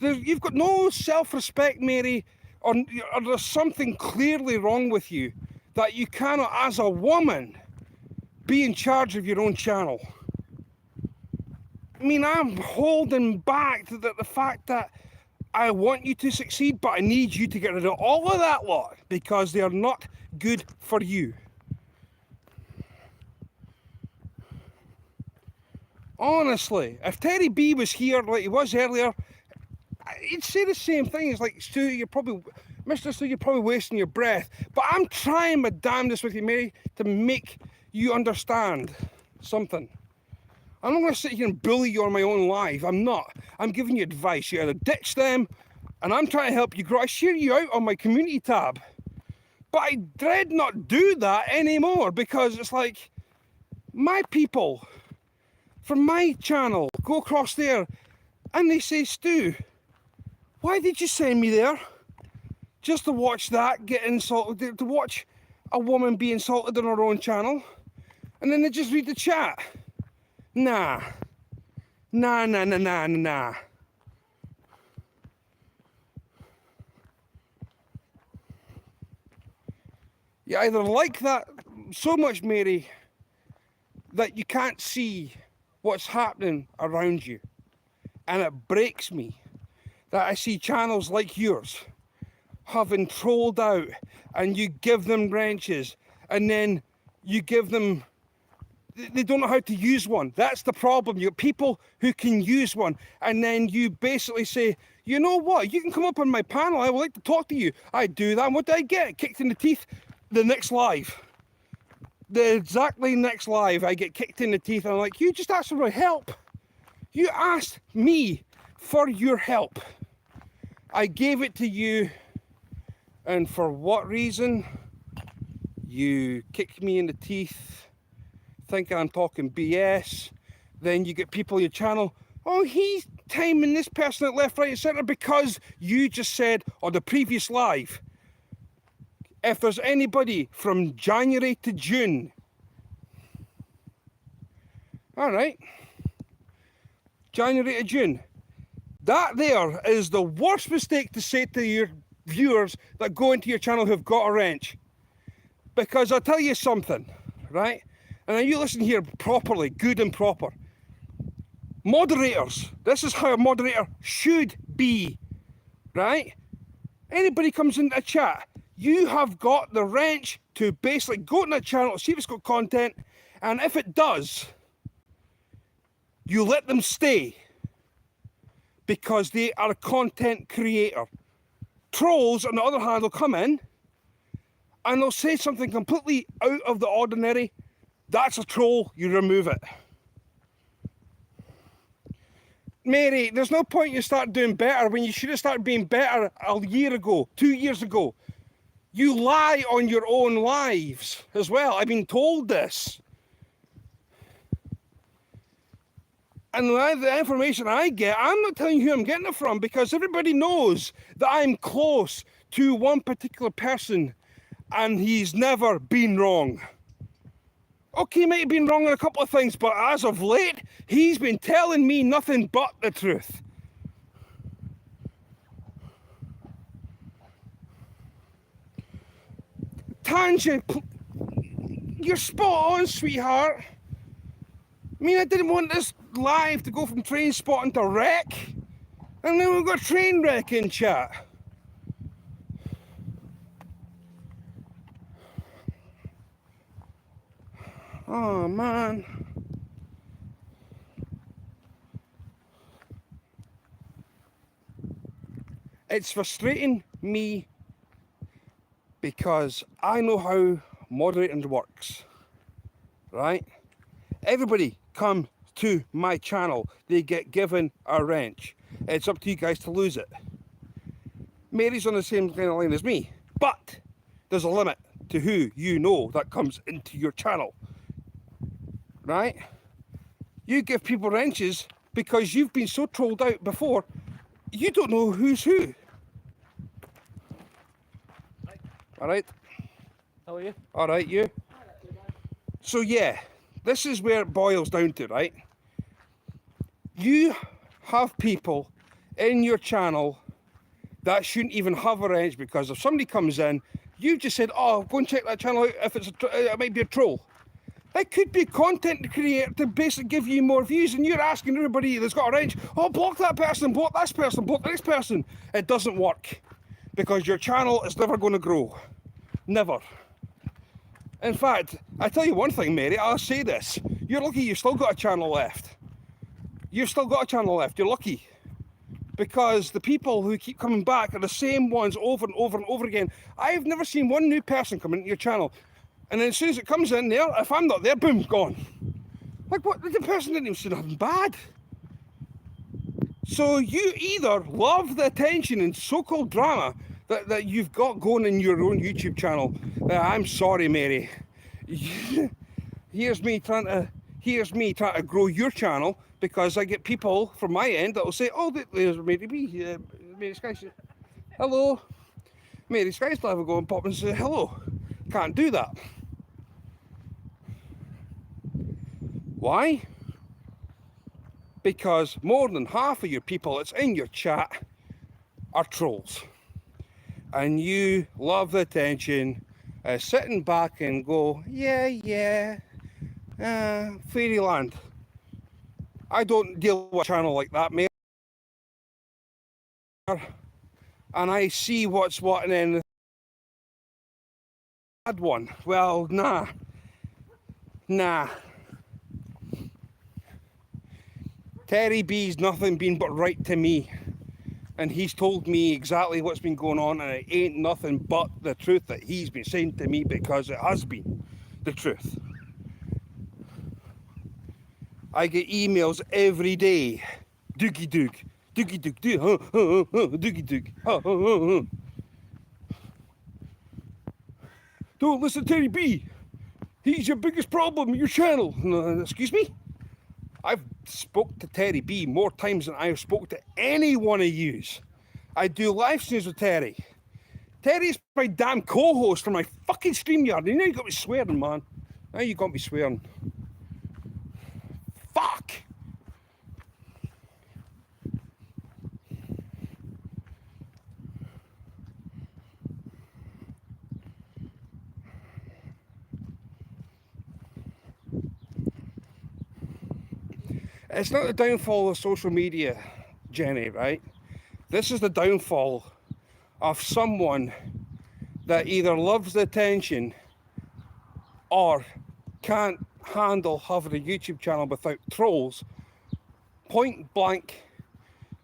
S1: You've got no self-respect, Mary, or there's something clearly wrong with you that you cannot, as a woman, be in charge of your own channel. I mean, I'm holding back the fact that I want you to succeed, but I need you to get rid of all of that lot because they are not good for you. Honestly, if Terry B was here like he was earlier, he'd say the same thing. It's like, Stu, Mr. Stu, you're probably wasting your breath. But I'm trying my damnedest with you, Mary, to make you understand something. I'm not going to sit here and bully you on my own live. I'm not. I'm giving you advice. You either ditch them, and I'm trying to help you grow. I share you out on my community tab. But I dread not do that anymore because it's like, my people from my channel go across there and they say, Stu, why did you send me there? Just to watch that get insulted, to watch a woman be insulted on her own channel, and then they just read the chat. Nah. You either like that so much, Mary, that you can't see what's happening around you. And it breaks me that I see channels like yours having trolled out, and you give them wrenches, and then you give them, they don't know how to use one. That's the problem. You have people who can use one, and then you basically say, you know what, you can come up on my panel, I would like to talk to you. I do that, and what do I get? Kicked in the teeth the next live. The exactly next live, I get kicked in the teeth, and I'm like, you just asked for my help. You asked me for your help. I gave it to you, and for what reason? You kicked me in the teeth, thinking I'm talking BS. Then you get people on your channel, oh, he's timing this person at left, right, and centre because you just said on the previous live, if there's anybody from January to June, all right, January to June, that there is the worst mistake to say to your viewers that go into your channel who've got a wrench. Because I'll tell you something, right? And now you listen here properly, good and proper. Moderators, this is how a moderator should be, right? Anybody comes into a chat, you have got the wrench to basically go to that channel, see if it's got content, and if it does, you let them stay because they are a content creator. Trolls, on the other hand, will come in and they'll say something completely out of the ordinary. That's a troll, you remove it. Mary, there's no point you start doing better when you should have started being better a year ago, 2 years ago. You lie on your own lives as well. I've been told this. And the information I get, I'm not telling you who I'm getting it from, because everybody knows that I'm close to one particular person and he's never been wrong. Okay, he might have been wrong on a couple of things, but as of late, he's been telling me nothing but the truth. Tangent, you're spot on, sweetheart. I mean, I didn't want this live to go from train spotting to wreck. And then we've got train wreck in chat. Oh, man. It's frustrating me because I know how moderating works, right? Everybody come to my channel, they get given a wrench. It's up to you guys to lose it. Mary's on the same kind of line as me, but there's a limit to who you know that comes into your channel, right? You give people wrenches because you've been so trolled out before, you don't know who's who. All right.
S5: How are you?
S1: All right, you. So yeah, this is where it boils down to, right? You have people in your channel that shouldn't even have a wrench, because if somebody comes in, you just said, oh, go and check that channel out if it's it might be a troll. It could be content creator to basically give you more views, and you're asking everybody that's got a wrench, oh, block that person, block this person, block this person. It doesn't work, because your channel is never going to grow. Never. In fact, I tell you one thing, Mary, I'll say this. You're lucky you've still got a channel left. You've still got a channel left, you're lucky. Because the people who keep coming back are the same ones over and over and over again. I've never seen one new person come into your channel, and then as soon as it comes in there, if I'm not there, boom, gone. Like, what? The person didn't even say nothing bad. So you either love the attention and so-called drama that you've got going in your own YouTube channel. I'm sorry, Mary. Here's me trying to grow your channel, because I get people from my end that will say, oh, there's Mary B, Mary Sky. Hello. Mary Sky's live, will go and pop and say hello. Can't do that. Why? Because more than half of your people that's in your chat are trolls. And you love the attention, sitting back and go, yeah, fairyland. I don't deal with a channel like that, mate. And I see what's what, and then bad one. Well, nah. Terry B's nothing been but right to me. And he's told me exactly what's been going on, and it ain't nothing but the truth that he's been saying to me, because it has been the truth. I get emails every day. Doogie doog. Doogie doog. Doogie doog. Don't listen to Terry B. He's your biggest problem in your channel. Excuse me? I've spoke to Terry B more times than I've spoke to any one of yous. I do live streams with Terry. Terry's my damn co-host for my fucking StreamYard. You know you got me swearing, man. Now you got me swearing. Fuck! It's not the downfall of social media, Jenny, right? This is the downfall of someone that either loves the attention or can't handle having a YouTube channel without trolls, point blank,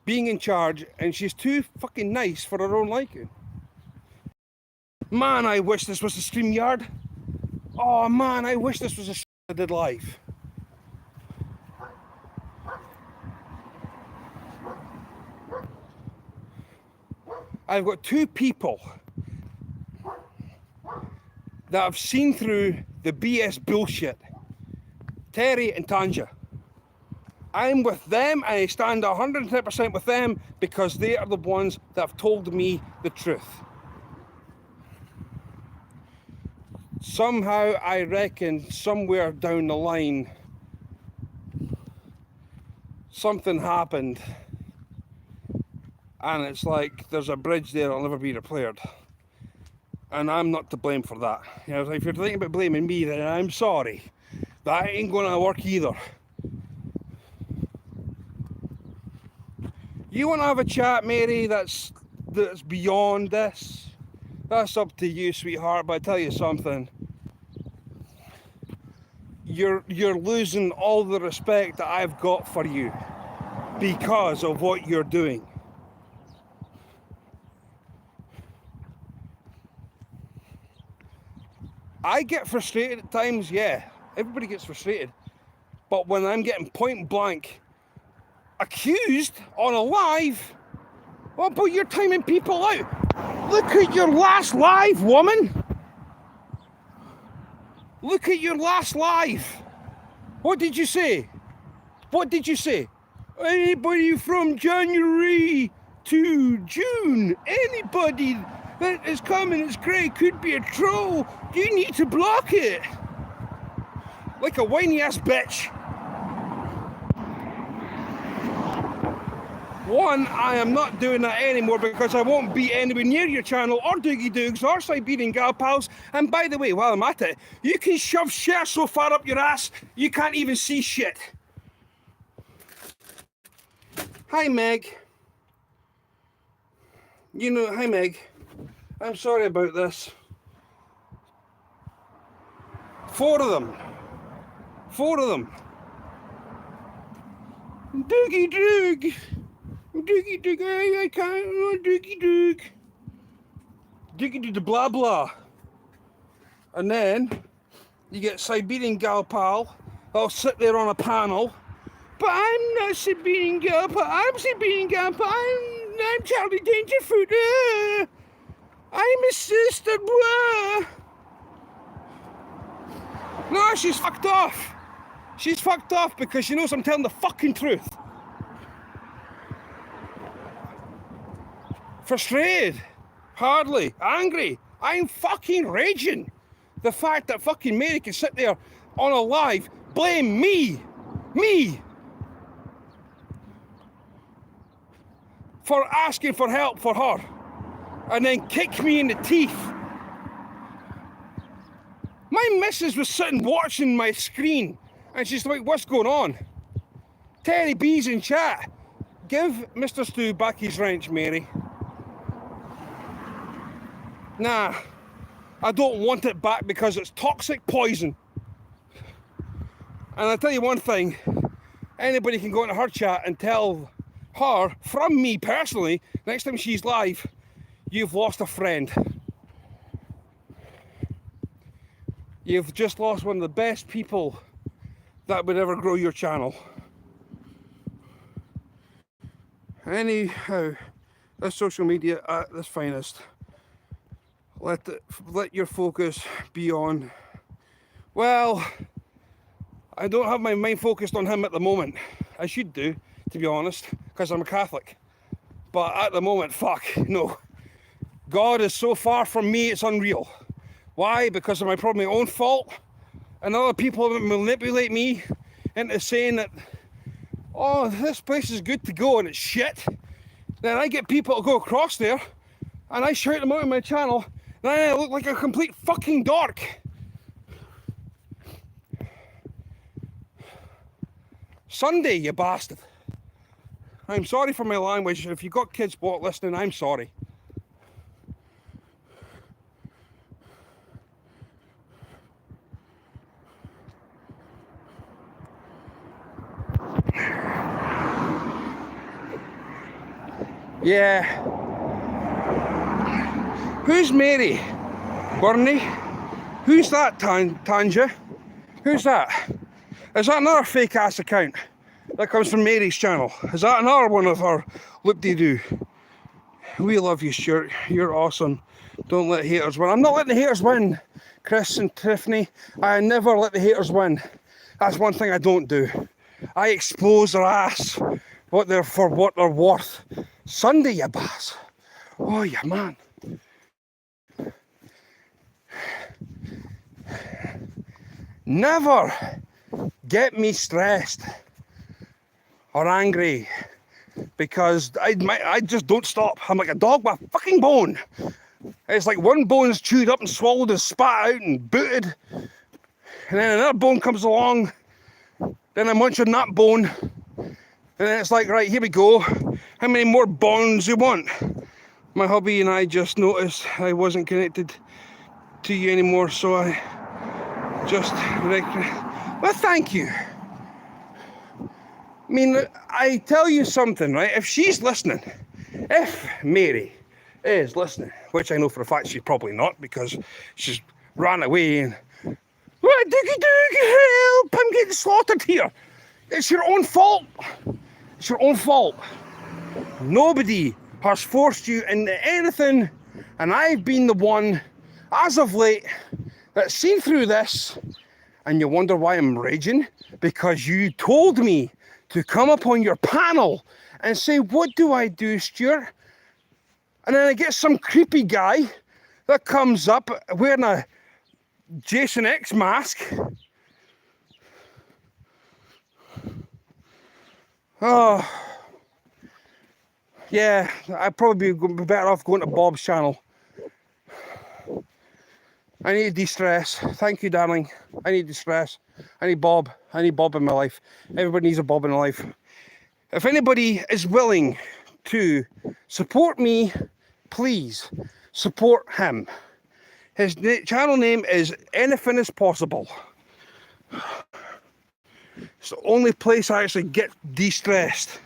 S1: being in charge, and she's too fucking nice for her own liking. Man, I wish this was a stream yard. Oh man, I wish this was a I did live. I've got two people that have seen through the BS bullshit. Terry and Tanja. I'm with them and I stand 110% with them because they are the ones that have told me the truth. Somehow I reckon somewhere down the line something happened and it's like there's a bridge there that'll never be repaired. And I'm not to blame for that. You know, if you're thinking about blaming me, then I'm sorry. That ain't gonna work either. You wanna have a chat, Mary, that's beyond this? That's up to you, sweetheart, but I tell you something. You're losing all the respect that I've got for you because of what you're doing. I get frustrated at times, yeah. Everybody gets frustrated. But when I'm getting point blank accused on a live, what about you're timing people out? Look at your last live, woman. Look at your last live. What did you say? What did you say? Anybody from January to June, anybody that is coming as grey could be a troll. You need to block it. Like a whiny ass bitch. One, I am not doing that anymore because I won't be anywhere near your channel or Doogie Doogs or Siberian Gal Pals. And by the way, while I'm at it, you can shove shit so far up your ass you can't even see shit. Hi Meg. You know, hi Meg. I'm sorry about this. 4 of them. 4 of them. Doogie Doog. Doogie Doog. I can't. Oh, Doogie Doog. Doogie Doog the blah blah. And then you get Siberian Gal Pal. I'll sit there on a panel. But I'm not Siberian Gal Pal. I'm Siberian Gal Pal. I'm Charlie Dangerfoot. I'm his sister. Blah. No, she's fucked off. She's fucked off because she knows I'm telling the fucking truth. Frustrated. Hardly. Angry. I'm fucking raging. The fact that fucking Mary can sit there on a live, blame me. Me. For asking for help for her. And then kick me in the teeth. My missus was sitting watching my screen and she's like, what's going on? Terry B's in chat. Give Mr. Stu back his wrench, Mary. Nah, I don't want it back because it's toxic poison. And I'll tell you one thing, anybody can go into her chat and tell her, from me personally, next time she's live, you've lost a friend. You've just lost one of the best people that would ever grow your channel. Anyhow, that's social media at its finest. Let your focus be on, well, I don't have my mind focused on him at the moment. I should do, to be honest, because I'm a Catholic. But at the moment, fuck, no. God is so far from me, it's unreal. Why? Because of probably my own fault. And other people manipulate me into saying that, oh, this place is good to go and it's shit. Then I get people to go across there and I shout them out on my channel and I look like a complete fucking dork. Sunday, you bastard. I'm sorry for my language. If you've got kids listening, I'm sorry. Yeah. Who's Mary? Bernie? Who's that, Tanja? Who's that? Is that another fake ass account that comes from Mary's channel? Is that another one of her loop-de-doo? We love you, Stuart. You're awesome. Don't let haters win. I'm not letting the haters win, Chris and Tiffany. I never let the haters win. That's one thing I don't do. I expose their ass what they're worth. Sunday, you bass. Oh, yeah, man. Never get me stressed or angry because I just don't stop. I'm like a dog with a fucking bone. It's like one bone's chewed up and swallowed and spat out and booted, and then another bone comes along, then I munch on that bone, and then it's like, right, here we go. How many more bones do you want? My hubby and I just noticed I wasn't connected to you anymore, so I just, well, thank you. I mean, I tell you something, right? If she's listening, if Mary is listening, which I know for a fact she's probably not because she's ran away and, what, help, I'm getting slaughtered here. It's your own fault. It's your own fault. Nobody has forced you into anything, and I've been the one, as of late, that's seen through this, and you wonder why I'm raging? Because you told me to come up on your panel and say, what do I do, Stuart? And then I get some creepy guy that comes up wearing a Jason X mask. Oh, yeah, I'd probably be better off going to Bob's channel. I need de-stress. Thank you, darling. I need de-stress. I need Bob. I need Bob in my life. Everybody needs a Bob in their life. If anybody is willing to support me, please support him. His channel name is Anything Is Possible. It's the only place I actually get de-stressed.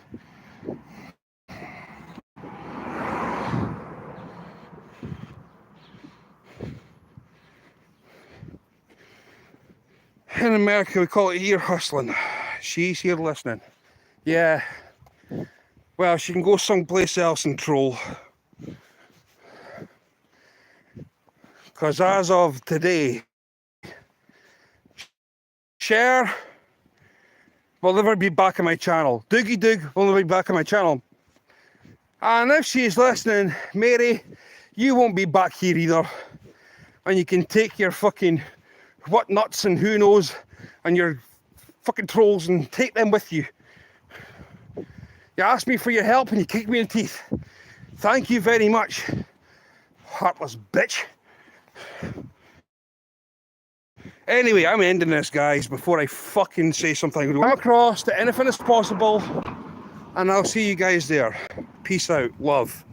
S1: In America, we call it ear hustling. She's here listening. Yeah. Well, she can go someplace else and troll. Because as of today, Cher will never be back on my channel. Doogie Doog will never be back on my channel. And if she's listening, Mary, you won't be back here either. And you can take your fucking what nuts and who knows and your fucking trolls and take them with you. You asked me for your help and you kicked me in the teeth. Thank you very much, heartless bitch. Anyway, I'm ending this, guys, before I fucking say something. Come across to Anything Is Possible, and I'll see you guys there. Peace out. Love.